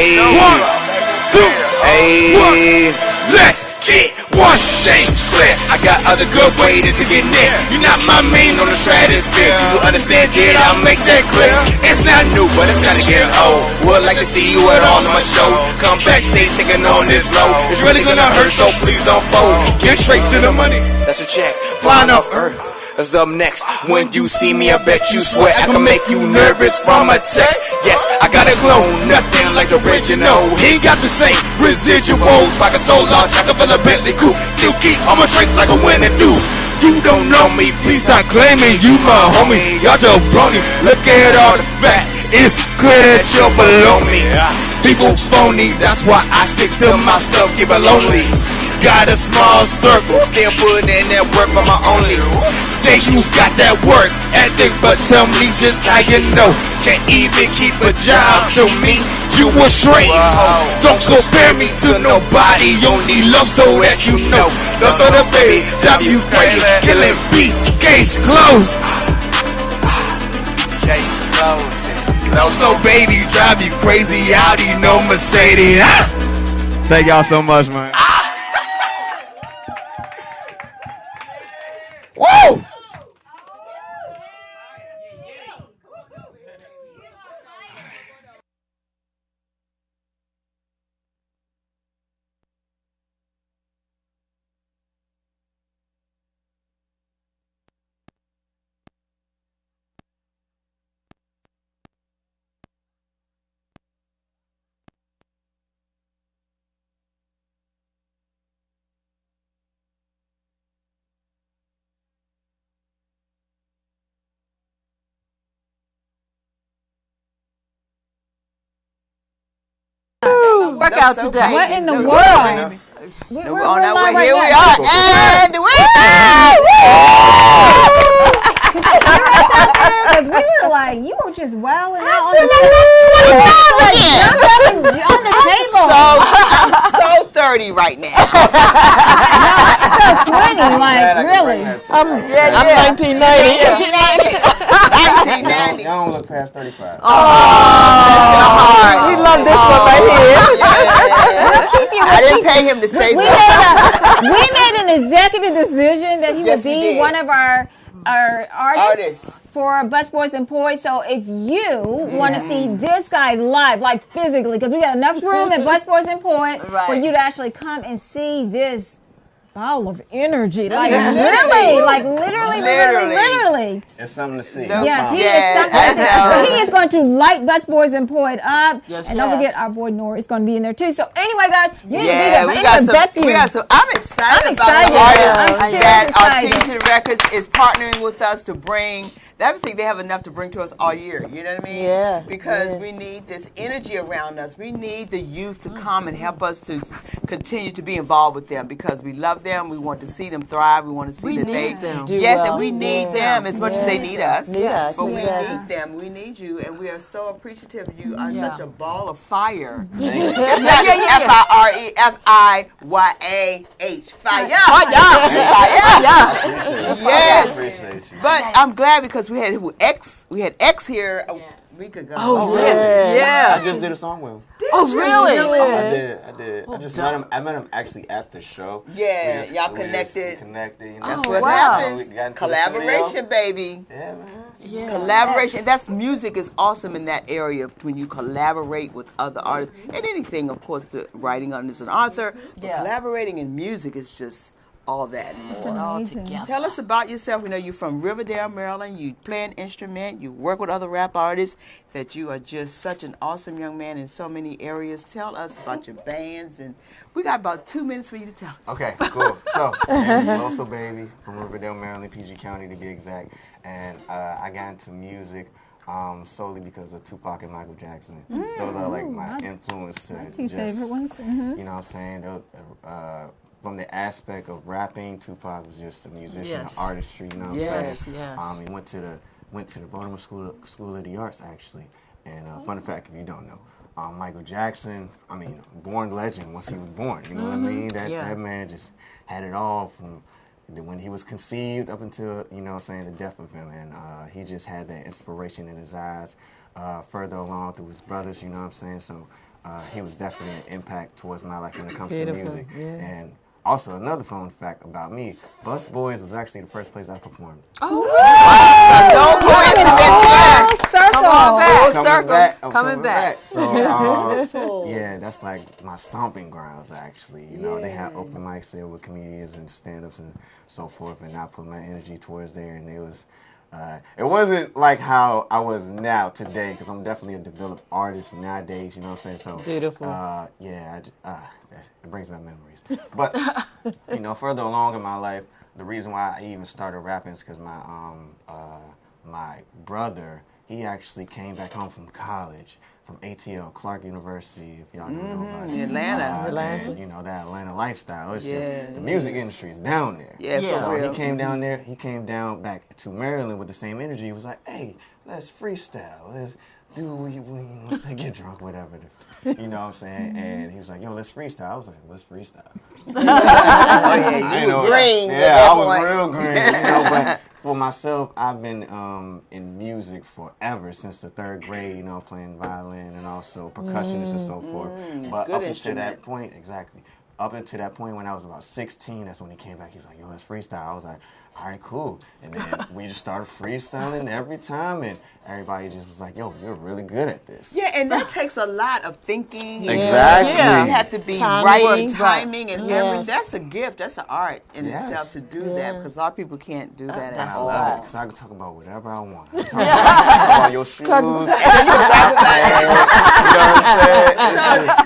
2. Hey, let's get one thing clear. I got other girls waiting to get near. You're not my main on the stratosphere. Do you understand, kid? I'll make that clear. It's not new, but it's gotta get old. Would like to see you at all of my shows. Come backstage taking on this low. It's really gonna hurt, so please don't fold. Get straight to the money. That's a check. Flying off Earth is up next. When you see me, I bet you sweat I can make you nervous from a text. Yes, I got a glow, nothing like the original. He ain't got the same residuals. Pocket so large, I can feel a Bentley coupe. Still keep on my strength like a winner do. You don't know me, please stop claiming you my homie. Y'all jabroni, look at all the facts. It's clear that you're below me. People phony, that's why I stick to myself, get lonely. Got a small circle, still putting in that work by my only. Say you got that work ethic, but tell me just how you know. Can't even keep a job to me, you a straight hoe. Don't compare me to nobody, only love so that you know. Love so the baby, drive you crazy, killing beats, case closed. Case closed. No so baby, drive you crazy, Audi, no Mercedes. Thank y'all so much, man. Woo! Workout today. What in the world? We're on our way. right Here we now. are. And Because we were like, you were just wilding out on the table. I'm so 30 right now. So 20, like, really. I'm 1990. 1990. Y'all don't look past 35. We love this one right here. I didn't pay him to say We that. made an executive decision that he Yes, would we be did. one of our artists Artists. for Busboys and Poise. So if you want to see this guy live, like physically, because we got enough room at Busboys and Poise for you to actually come and see this ball of energy. Like literally. It's something to see. Yes, he Yes, is something. I know. So he is going to light Busboys and Poise up. Yes, and don't yes. forget our boy Nora is going to be in there too. So anyway, guys, you need to be Yeah, there. But anyway, we got some. I'm excited I'm about excited. the artists I'm seriously that excited. Artesian Records is partnering with us to bring. I think they have enough to bring to us all year. You know what I mean? Yeah, Because we need this energy around us. We need the youth to come and help us to continue to be involved with them because we love them. We want to see them thrive. We want to see We that need they them. Do Yes, well. and we need them as much as they need us. Need us, But we yeah. need them. We need you, and we are so appreciative. You are such a ball of fire. Thank you. It's not FIREFIYAH. Fire. Fire. Yes. Appreciate you. But I'm glad because we had X here a week ago. Oh, Yeah. yeah. I just did a song with him. Oh, really? I did. I just met him. I met him actually at the show. Yeah, We just- y'all we just connected. Connected. You know, That's Oh, what wow. happens. We got into the Collaboration, studio. baby. Yeah, man. Yeah. Collaboration. That's music is awesome in that area when you collaborate with other artists and anything, of course, the writing on as an author. But Yeah. collaborating in music is just all that and more. All Amazing. together. Tell us about yourself. We know you're from Riverdale, Maryland. You play an instrument. You work with other rap artists. That you are just such an awesome young man in so many areas. Tell us about your bands, and we got about 2 minutes for you to tell us. Okay, cool. So, my name is Loso Baby from Riverdale, Maryland, PG County to be exact. And I got into music solely because of Tupac and Michael Jackson. Those are like my influence to Two just, favorite ones. Mhm. you know what I'm saying? From the aspect of rapping, Tupac was just a musician, Yes. an artistry, you know what I'm Yes, saying? yes. He went to the Baltimore School of the Arts, actually. And fun fact, if you don't know, Michael Jackson, I mean, born legend once he was born, you know what I mean? That man just had it all from when he was conceived up until, you know what I'm saying, the death of him. And he just had that inspiration in his eyes further along through his brothers, you know what I'm saying? So he was definitely an impact towards my life when it comes to music. Yeah. And also, another fun fact about me, Bus Boys was actually the first place I performed. Oh, No coincidence here. come on back. Coming back. So, yeah, that's like my stomping grounds, actually. You know, they had open mics there with comedians and stand-ups and so forth, and I put my energy towards there, and it wasn't like how I was now today, because I'm definitely a developed artist nowadays, you know what I'm saying? So, beautiful. It brings back memories. But, you know, further along in my life, the reason why I even started rapping is because my brother, he actually came back home from college, from ATL, Clark University, if y'all don't know about it. Atlanta. And, you know, that Atlanta lifestyle. It's just, the music industry is down there. Yeah, So for real. he came down there, he came down back to Maryland with the same energy. He was like, hey, let's freestyle. Let's do what you know what I'm saying, get drunk, whatever. You know what I'm saying? And he was like, yo, let's freestyle. I was like, let's freestyle. You were green. Yeah, I was real green. You know, but for myself, I've been in music forever, since the 3rd grade, you know, playing violin and also percussionist and so forth. But up until that point, up until that point when I was about 16, that's when he came back. He was like, yo, let's freestyle. I was like, all right, cool. And then we just started freestyling every time, and everybody just was like, yo, you're really good at this. Yeah, and that takes a lot of thinking. Exactly. Yeah. You have to be right, timing, and Yes. everything. That's a gift. That's an art in itself to do that, because a lot of people can't do that at I all. love it, because I can talk about whatever I want. I can talk about your shoes.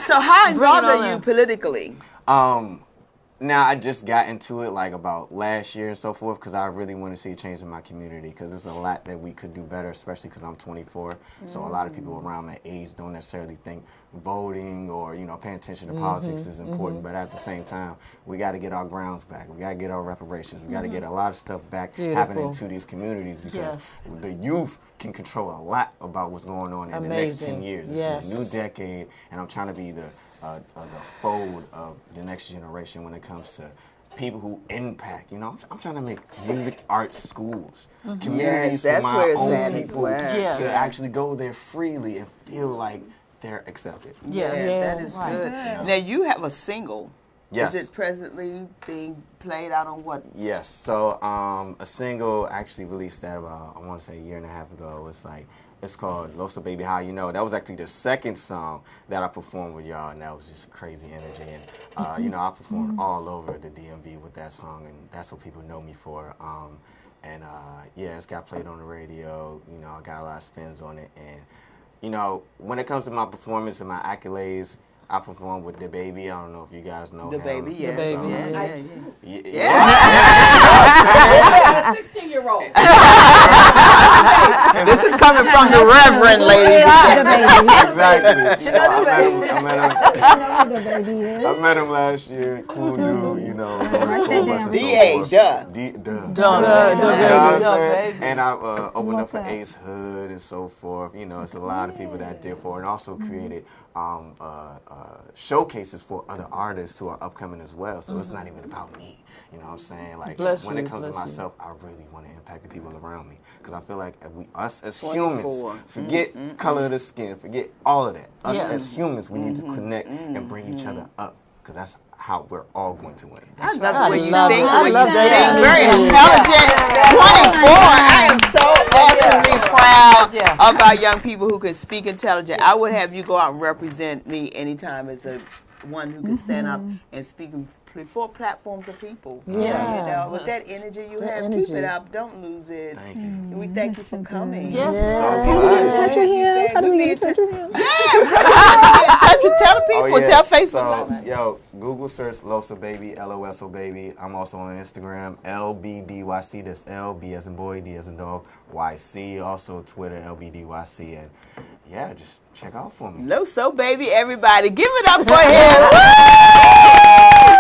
So how involved are you politically? Now, I just got into it like about last year and so forth, because I really want to see a change in my community, because there's a lot that we could do better, especially because I'm 24. So a lot of people around my age don't necessarily think voting or, you know, paying attention to politics is important. But at the same time, we got to get our grounds back. We got to get our reparations. We got to get a lot of stuff back happening to these communities, because the youth can control a lot about what's going on in the next 10 years. It's a new decade, and I'm trying to be the fold of the next generation when it comes to people who impact. You know, I'm trying to make music arts schools, communities for my own people to actually go there freely and feel like they're accepted. That is good. Now you have a single. Yes. Is it presently being played out on what? Yes. So a single actually released that about, I want to say, a year and a half ago. It's called Loso Baby How You Know. That was actually the second song that I performed with y'all, and that was just crazy energy. And you know, I performed all over the DMV with that song, and that's what people know me for. Yeah, it's got played on the radio. You know, I got a lot of spins on it, and you know, when it comes to my performance and my accolades, I performed with The Baby. I don't know if you guys know The him. Baby, yes. So, a 16-year-old. This is coming from the Reverend, ladies. Exactly. I met him last year. Cool dude, you know. D.A. And I opened up for Ace Hood and so forth. You know, it's a lot of people that I did for, and also created showcases for other artists who are upcoming as well. So it's not even about me. You know what I'm saying? Like, when it comes to myself, I really want to impact the people around me. Because I feel like us as humans, forget color of the skin, forget all of that. Us as humans, we need to connect and bring each other up. Because that's how we're all going to win. I love the way you think, the way you speak. Very intelligent. 24. I am so awesomely proud of our young people who could speak intelligent. I would have you go out and represent me anytime as a one who can stand up and speak before platforms of people. You know, with that energy you have, keep it up. Don't lose it. Thank you. We thank you for coming. Can we get in touch with him? How do we get in touch with him? Tell people. Tell Facebook. So, yo, Google search Loso Baby, LOSO Baby. I'm also on Instagram, LBDYC. That's L, B as in boy, D as in dog, YC. Also Twitter, LBDYC. And yeah, just check out for me. Loso Baby, everybody. Give it up for him.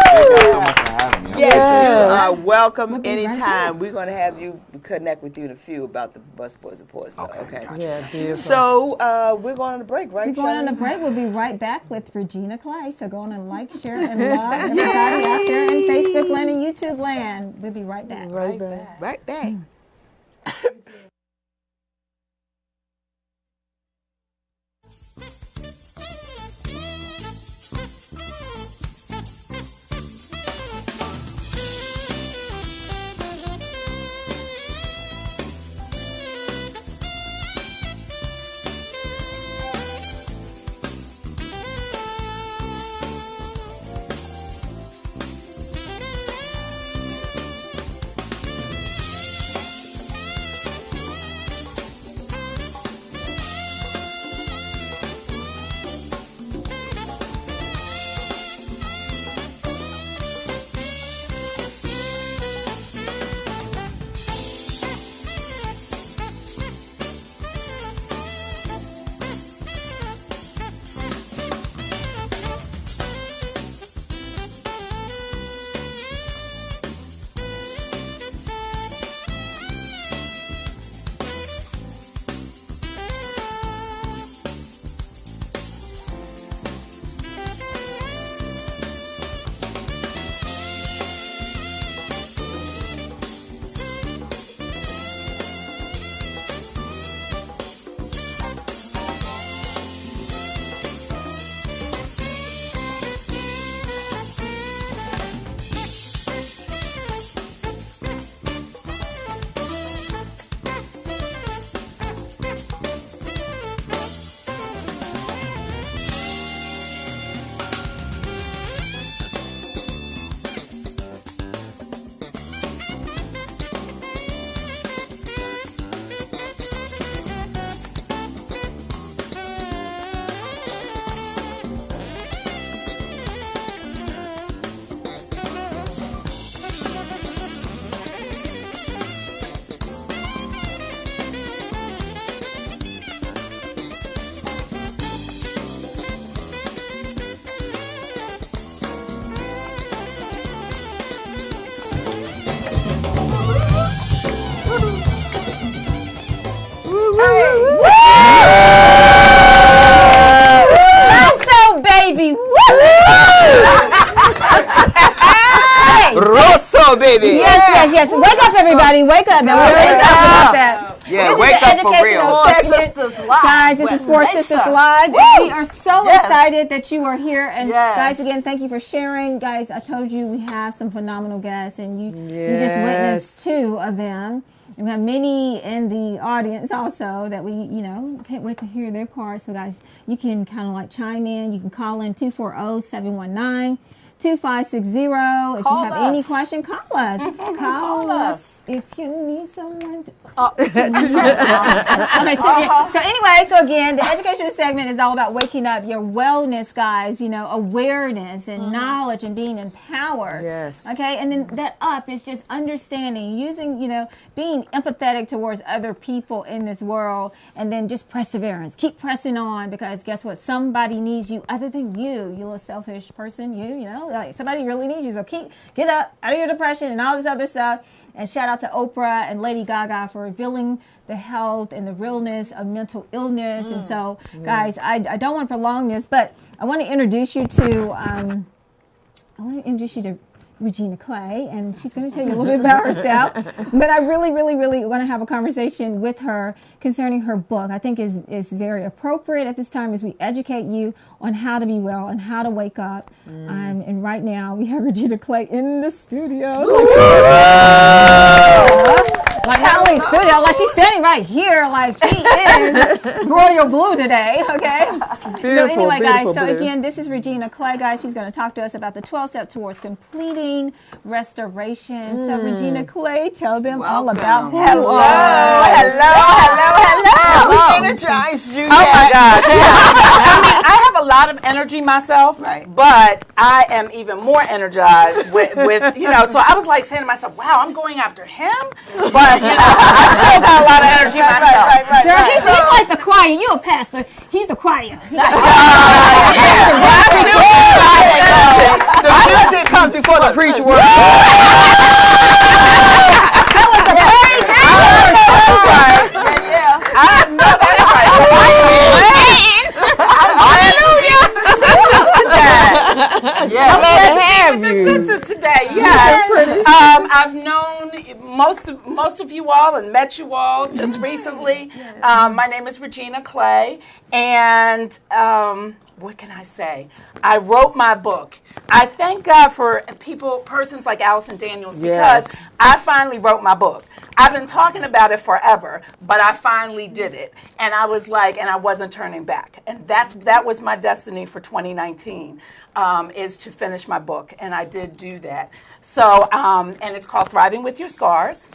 Thank you so much. for having me. Yes, Yeah. you are welcome We'll be right anytime. back. We're going to have you connect with you in a few about the Busboys Report stuff. Okay, Okay. gotcha. Yeah, beautiful. So we're going on a break, right? We're going on a Shannon? break. We'll be right back with Regina Clay. So go on and like, share, and love everybody out there in Facebook land and YouTube land. We'll be right back. Right back. Right back. Also, baby. Rosso, baby. Yes. Wake up, everybody. Wake up. Now, we already talked about that. Yeah, This is wake the up for educational real. Four segment. Sisters Live. Guys, this with is Four Lisa. Sisters Live. Woo! We are so Yes. excited that you are here. And Yes. guys, again, thank you for sharing. Guys, I told you we have some phenomenal guests, and you just witnessed 2 of them. And we have many in the audience also that we, can't wait to hear their parts. So, guys, you can kind of like chime in. You can call in 240-719-2560. If Call you have any us. question, call us. Call us if you need someone to. Okay, so anyway, so again, the educational segment is all about waking up your wellness, guys, awareness and knowledge and being empowered. Yes. Okay, and then that up is just understanding, using, being empathetic towards other people in this world, and then just perseverance. Keep pressing on, because guess what? Somebody needs you other than you. You little selfish person, like somebody really needs you. So get up out of your depression and all this other stuff. And shout out to Oprah and Lady Gaga for revealing the health and the realness of mental illness. And so, guys, I don't want to prolong this, but I want to introduce you to Regina Clay, and she's going to tell you a little bit about herself. But I really, really, really want to have a conversation with her concerning her book. I think is very appropriate at this time as we educate you on how to be well and how to wake up. And right now we have Regina Clay in the studio. Like not only studio, like she's standing right here, like she is royal blue today. Okay. So anyway, guys. So again, this is Regina Clay, guys. She's going to talk to us about the 12 steps towards completing restoration. So Regina Clay, tell them all about who you are. Hello. We energized you. Oh my gosh. I mean, I have a lot of energy myself, but I am even more energized with so I was like saying to myself, wow, I'm going after him, but I still got a lot of energy myself. Girl, he's like the choir. You a pastor. He's the choir. The music comes was before the preach word. I know that's right. Hallelujah. Yeah, glad to have The you. sisters today, yes. I've known most of you all and met you all just recently. My name is Regina Clay, and what can I say? I wrote my book. I thank God for persons like Allison Daniels, because I finally wrote my book. I've been talking about it forever, but I finally did it. And I was like, and I wasn't turning back. And that was my destiny for 2019, is to finish my book. And I did do that. So, and it's called Thriving with Your Scars,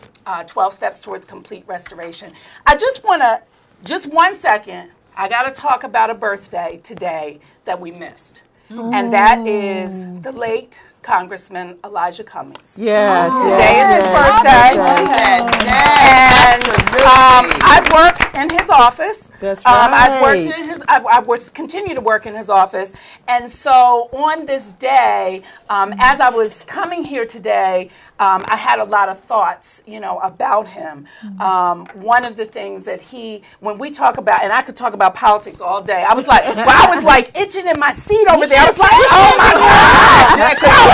12 Steps Towards Complete Restoration. I just want to, just 1 second, I got to talk about a birthday today that we missed. And that is the late Congressman Elijah Cummings. Yes. Today is his birthday. And I've worked in his office. That's right. I've worked in his. I continue to work in his office. And so on this day, as I was coming here today, I had a lot of thoughts, about him. One of the things that when we talk about, and I could talk about politics all day. I was like itching in my seat over there. I was like, oh my gosh.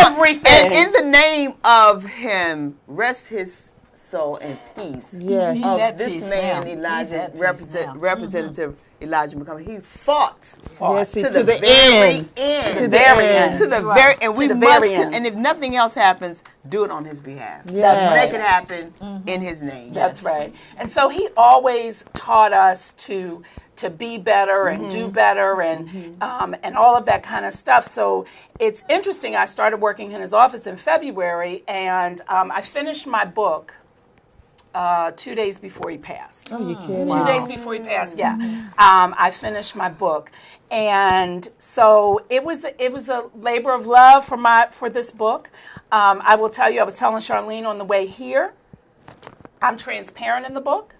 Everything. And in the name of him, rest his soul in peace. Yes. Of this man, Elijah, Representative Elijah McCollum, he fought to the very end. To the very end. To the very end. We must, end. and if nothing else happens, do it on his behalf. Yes. Make it happen in his name. That's right. And so he always taught us to be better and do better and all of that kind of stuff. So it's interesting. I started working in his office in February, and I finished my book 2 days before he passed. Oh, you kidding? 2 days before he passed, yeah. I finished my book. And so it was a labor of love for this book. I will tell you, I was telling Charlene on the way here, I'm transparent in the book.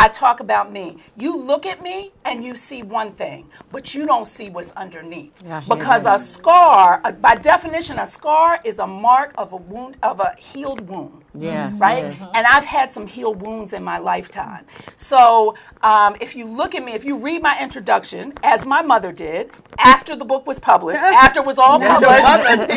I talk about me. You look at me and you see one thing, but you don't see what's underneath. Because a scar, by definition, a scar is a mark of a wound, of a healed wound. Yes. Right? Yes. And I've had some healed wounds in my lifetime. So if you look at me, if you read my introduction, as my mother did, after the book was published, after it was all published,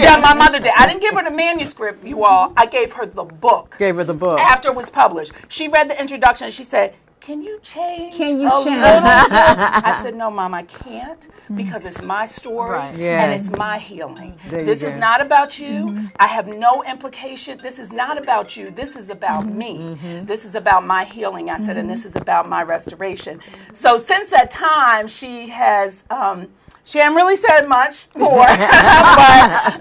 yeah, my mother did. I didn't give her the manuscript, you all. I gave her the book. Gave her the book. After it was published. She read the introduction and she said, can you change? Can you change? I said, no, Mom, I can't, because it's my story and it's my healing. This is not about you. I have no implication. This is not about you. This is about me. This is about my healing, I said, and this is about my restoration. So since that time, she has... she hadn't really said much more,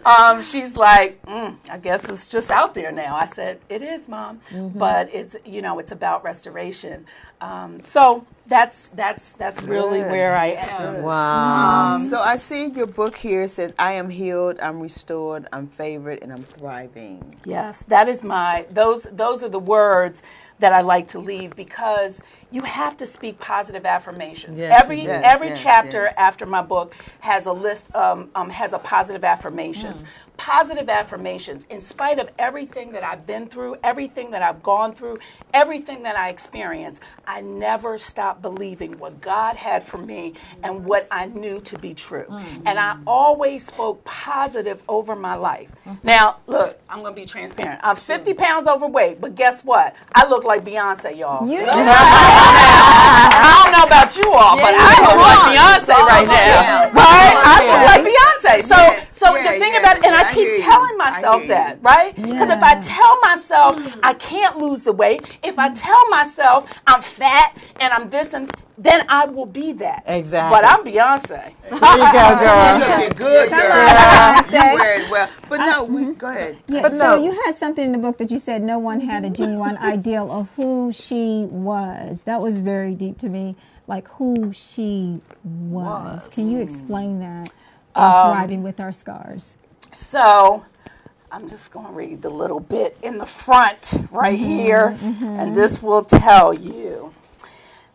but she's like, I guess it's just out there now. I said, it is, Mom, but it's it's about restoration. So that's really where I am. Wow. So I see your book here. It says, I am healed, I'm restored, I'm favored, and I'm thriving. Yes, that is those are the words that I like to leave, because you have to speak positive affirmations. Yes, every chapter after my book has a list, has a positive affirmations. Positive affirmations, in spite of everything that I've been through, everything that I've gone through, everything that I experienced, I never stopped believing what God had for me and what I knew to be true. And I always spoke positive over my life. Now, look, I'm going to be transparent. I'm 50 pounds overweight, but guess what? I look like Beyonce, y'all. I don't know about you all, but I look like Beyonce right now. Right? I look like Beyonce. So the thing about it, and I keep telling myself that, right? Because if I tell myself I can't lose the weight, if I tell myself I'm fat and I'm this and then I will be that. Exactly. But I'm Beyonce. There you go, girl. You looking good, girl. You wear it well. But no, go ahead. Yeah, But so no. you had something in the book that you said no one had a genuine ideal of who she was. That was very deep to me, like who she was. Can you explain that? Thriving with Our Scars. So I'm just going to read the little bit in the front right here, and this will tell you.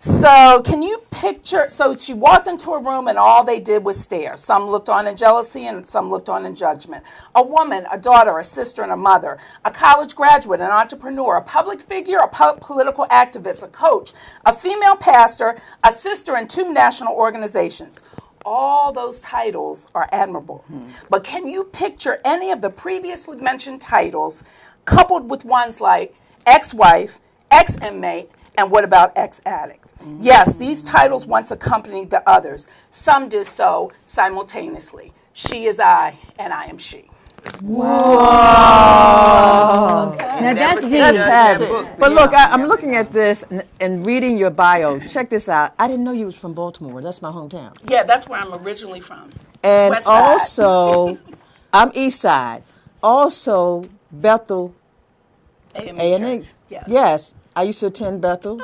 So can you picture, so she walked into a room and all they did was stare. Some looked on in jealousy and some looked on in judgment. A woman, a daughter, a sister, and a mother, a college graduate, an entrepreneur, a public figure, a political activist, a coach, a female pastor, a sister in 2 national organizations. All those titles are admirable. But can you picture any of the previously mentioned titles coupled with ones like ex-wife, ex-inmate, and what about ex-addict? Yes, these titles once accompanied the others. Some did so simultaneously. She is I, and I am she. Whoa. Okay. Now that's deep. That's heavy. But look, I'm looking at this and reading your bio. Check this out. I didn't know you was from Baltimore. That's my hometown. Yeah, that's where I'm originally from. And West Side. also, I'm East Side. Also, Bethel A&E. Yes. Yes, I used to attend Bethel.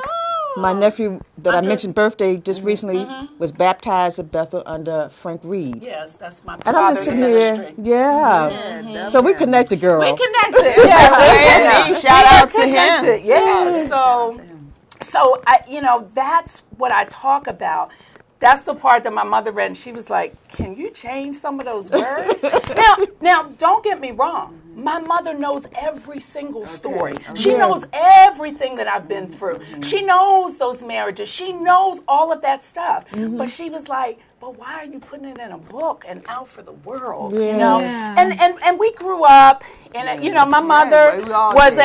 My nephew that I mentioned birthday just recently was baptized at Bethel under Frank Reed. Yes, that's my And I'm just sitting here, So we connected, girl. We connected. Yeah. Shout out to him. Yeah. So I, that's what I talk about. That's the part that my mother read, and she was like, "Can you change some of those words?" Now, don't get me wrong. My mother knows every single story. She knows everything that I've been through. She knows those marriages. She knows all of that stuff. But she was like, "But why are you putting it in a book and out for the world?" You know. And we grew up, and my mother was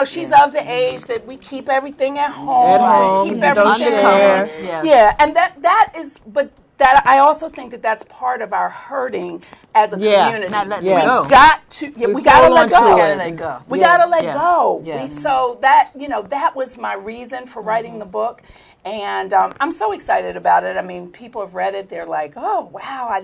she's of the age that we keep everything at home. Keep everything undercover. Yeah, and that is, but that I also think that that's part of our hurting as a community. Not letting We it go. got to, we got to let go. We gotta let go. We got to let go. Yes. So that that was my reason for writing the book. And I'm so excited about it. I mean, people have read it. They're like, "Oh, wow,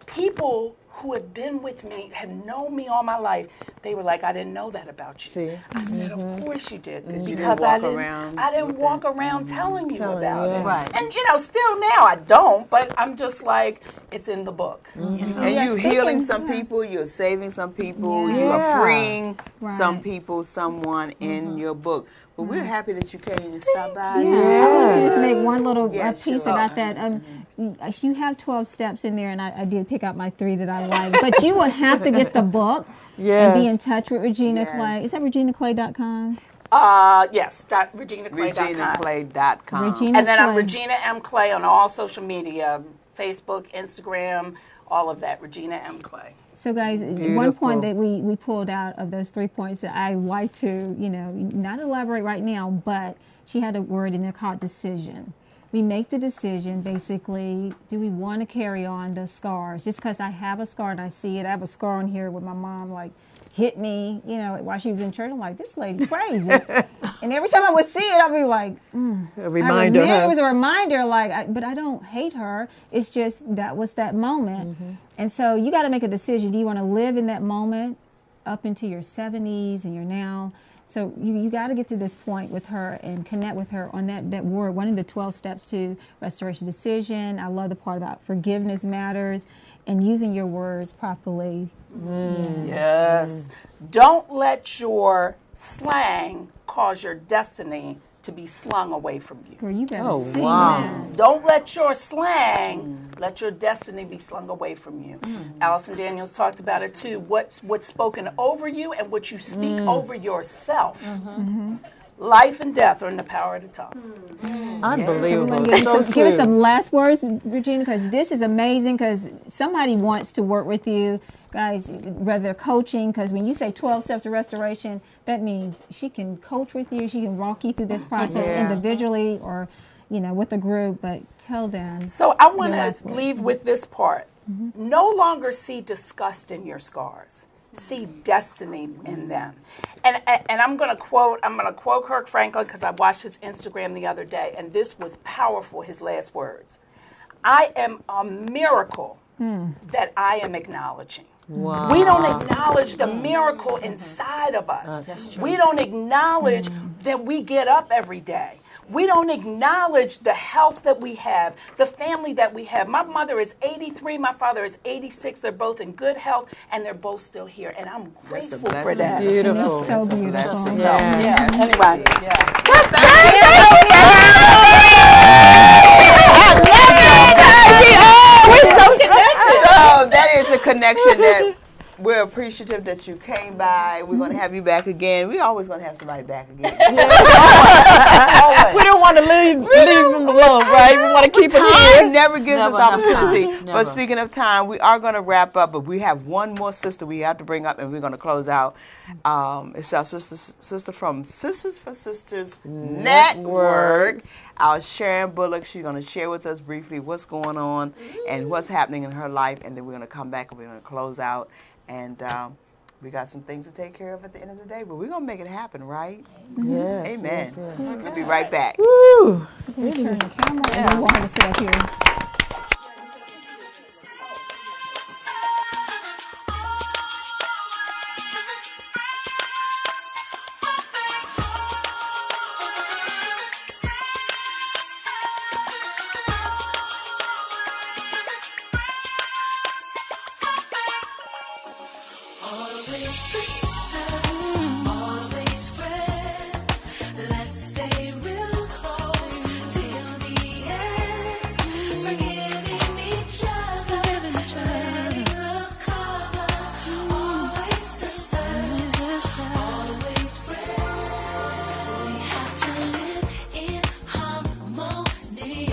people who have been with me, have known me all my life, they were like, I didn't know that about you." See? I said, of course you did. You Because didn't I didn't walk around telling you about it. Right. And, still now I don't, but I'm just like, it's in the book. And you're healing some people, you're saving some people, you are freeing some people, someone in your book. But we're happy that you came and stopped by. I want to just make one little piece about that. You have 12 steps in there, and I did pick out my 3 that I like. But you would have to get the book and be in touch with Regina Clay. Is that reginaclay.com? Yes, reginaclay.com. reginaclay.com. And then I'm Regina M. Clay on all social media, Facebook, Instagram, all of that, Regina M. Clay. So guys, one point that we pulled out of those 3 points that I like to, not elaborate right now, but she had a word in there called decision. We make the decision, basically, do we want to carry on the scars? Just because I have a scar and I see it, I have a scar on here with my mom, hit me, while she was in church. I'm like, this lady's crazy. And every time I would see it, I'd be like, A reminder. It was a reminder, but I don't hate her. It's just that was that moment. And so you got to make a decision. Do you want to live in that moment up into your 70s and you're now? So you got to get to this point with her and connect with her on that word, one of the 12 steps to restoration decision. I love the part about forgiveness matters and using your words properly. Yes. Don't let your slang cause your destiny to be slung away from you. Girl, you better Oh, see wow. that. Don't let your slang, let your destiny be slung away from you. Allison Daniels talked about it too. What's spoken over you and what you speak over yourself. Life and death are in the power of the tongue. Unbelievable. So give us some last words, Regina, because this is amazing, because somebody wants to work with you. Guys, whether they're coaching, because when you say 12 steps of restoration, that means she can coach with you, she can walk you through this process individually or, with a group, but tell them. So I want to leave with this part. No longer see disgust in your scars. See destiny in them. And I'm going to quote Kirk Franklin, because I watched his Instagram the other day, and this was powerful, his last words. I am a miracle that I am acknowledging. Wow. We don't acknowledge the miracle inside of us. That's true. We don't acknowledge that we get up every day. We don't acknowledge the health that we have, the family that we have. My mother is 83, my father is 86. They're both in good health, and they're both still here. And I'm grateful for that. Beautiful. That's so beautiful. Anyway. Thank you. connection that we're appreciative that you came by. We're going to have you back again. We're always going to have somebody back again. We don't want to leave them alone, right? We want to keep them here. Time never gives us enough opportunity. time. But Never. speaking of time, we are going to wrap up, but we have one more sister we have to bring up, and we're going to close out. It's our sister from Sisters for Sisters Network. Our Sharon Bullock. She's going to share with us briefly what's going on and what's happening in her life, and then we're going to come back and we're going to close out. And we got some things to take care of at the end of the day, but we're going to make it happen, right? Yes. Amen. Yes, yes. We'll be right back. Woo. Turn the camera and we want her to sit up here. Always sisters, always friends. Let's stay real close till the end. Forgiving each other, letting love cover. Always sisters, always friends. We have to live in harmony,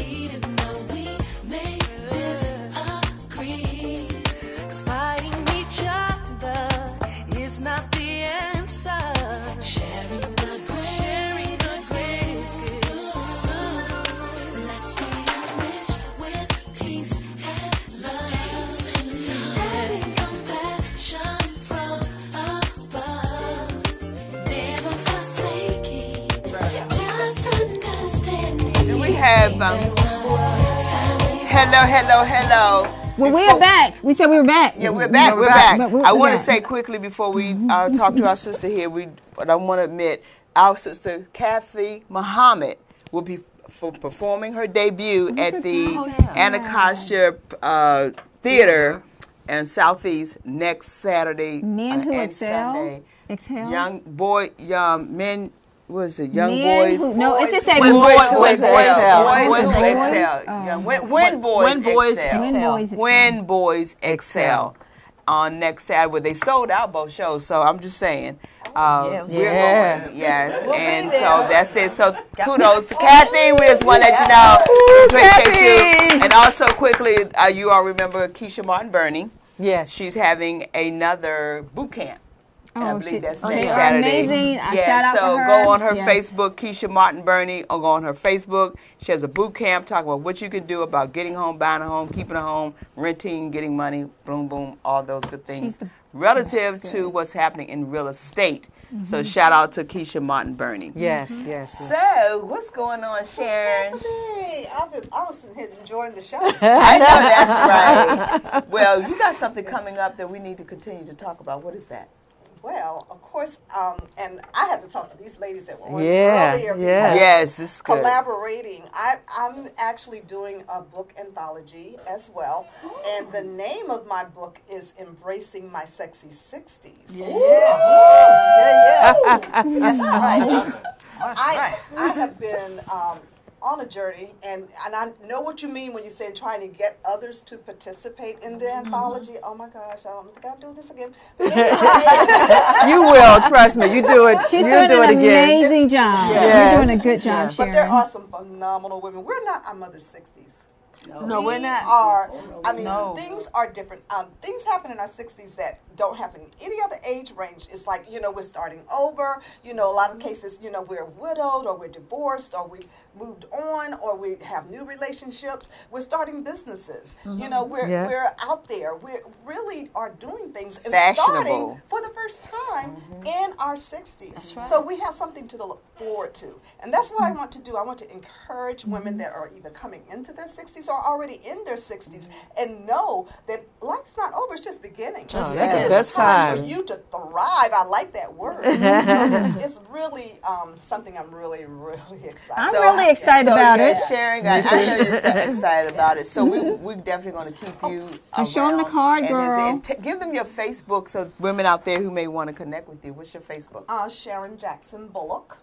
even though we may disagree. 'Cause fighting each other is not the answer. Sharing the grace, let's be enriched with peace and love, letting compassion from above. Never forsaking, just understanding. And we have, hello. Well, we're back. We said we were back. Yeah, we're back. We're back. But I want to back. say quickly before we talk to our sister here, but I want to admit our sister Kathy Muhammad will be performing her debut at the Anacostia Theater in Southeast next Saturday Men who and excel. Sunday. Exhale. Young men. What is it? Young Men boys. who- no, it's just saying When boys boys who who excel. excel. Boys Boys who who excel. excel. Yeah, when boys excel. When boys excel. When boys excel on next Saturday. They sold out both shows, so I'm just saying. We're going. Yes, and so that's it. So kudos to Kathy. We just want to let you know. Appreciate you. And also quickly, you all remember Keisha Martin Burney. Yes. She's having another boot camp. And I believe that's they next are Saturday. amazing. Yeah, Shout out so to her. go on her Yes. Facebook, Keisha Martin Burney, or go on her Facebook. She has a boot camp talking about what you can do about getting a home, buying a home, keeping a home, renting, getting money, boom, boom, all those good things relative to what's happening in real estate. So shout out to Keisha Martin Burney. Yes. So what's going on, Sharon? Hey, I was sitting here enjoying the show. I know that's right. Well, you got something coming up that we need to continue to talk about. What is that? Well, of course, and I had to talk to these ladies that were on Yeah, earlier. yeah. because Yes, this is good. collaborating. I'm actually doing a book anthology as well, and the name of my book is Embracing My Sexy 60s. That's right. I have been on a journey, and I know what you mean when you say trying to get others to participate in the anthology. Oh my gosh, I don't think I'll do this again. But anyway, You will, trust me. You do it. She's you doing do it an again. amazing job. Yes. You're doing a good job, but Sharon. there are some phenomenal women. We're not our mother's 60s. No, we're not. Things are different. Things happen in our 60s that don't happen in any other age range. It's like, we're starting over. A lot of cases, we're widowed or we're divorced or we moved on or we have new relationships. We're starting businesses. We're out there. We really are doing things and Fashionable. starting for the first time in our 60s. That's right. So we have something to look forward to. And that's what I want to do. I want to encourage women that are either coming into their 60s or already in their 60s and know that life's not over. It's just beginning. That's the It's best time for time. you to thrive. I like that word. So it's really something I'm really, really excited I'm really excited about it. Sharon, I know you're so excited about it. So we're definitely going to keep you around. show 'em the card, and girl. give them your Facebook so women out there who may want to connect with you. What's your Facebook? Sharon Jackson Bullock.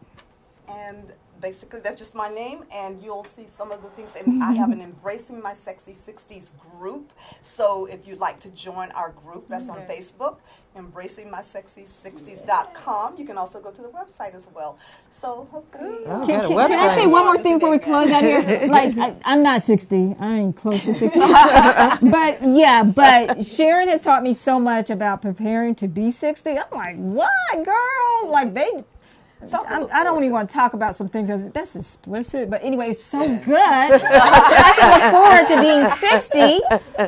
and basically that's just my name, and you'll see some of the things. And I have an Embracing My Sexy 60s group. So if you'd like to join our group, that's on Facebook, embracingmysexy60s.com. You can also go to the website as well. So hopefully, Can I say one more thing before we close out here? Like, I'm not 60. I ain't close to 60. but Sharon has taught me so much about preparing to be 60. I'm like, what, girl? Like, I don't even want to talk about some things that's explicit, but anyway, it's so good. I can look forward to being 60.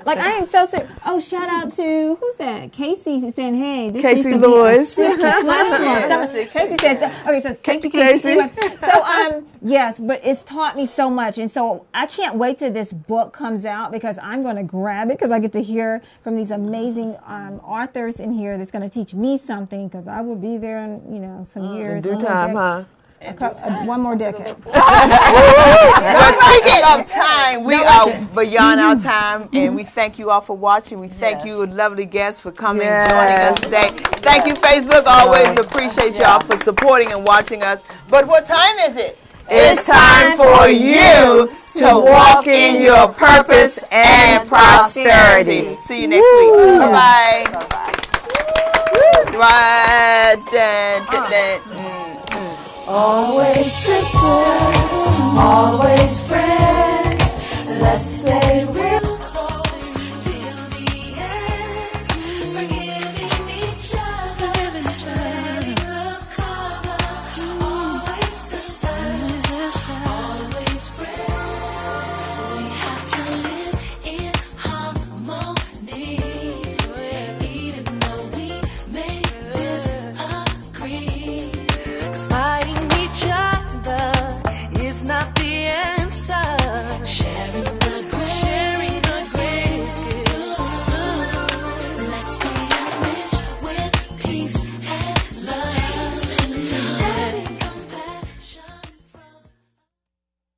Like, I am so serious. Oh, shout out to, who's that? Casey saying, hey, this Casey needs to Lewis. be a 60 Casey says, okay, so thank you, Casey. Anyway, so, yes, but it's taught me so much. And so I can't wait till this book comes out, because I'm going to grab it, because I get to hear from these amazing authors in here that's going to teach me something, because I will be there in, some years. One more decade. Well, speaking of time, we are beyond our time, and we thank you all for watching. We thank you, lovely guests, for coming and joining us today. Thank you, Facebook. Always appreciate y'all for supporting and watching us. But what time is it? It's time for you to walk in your purpose and prosperity. See you next week. Bye-bye. Always sisters, always friends. Let's stay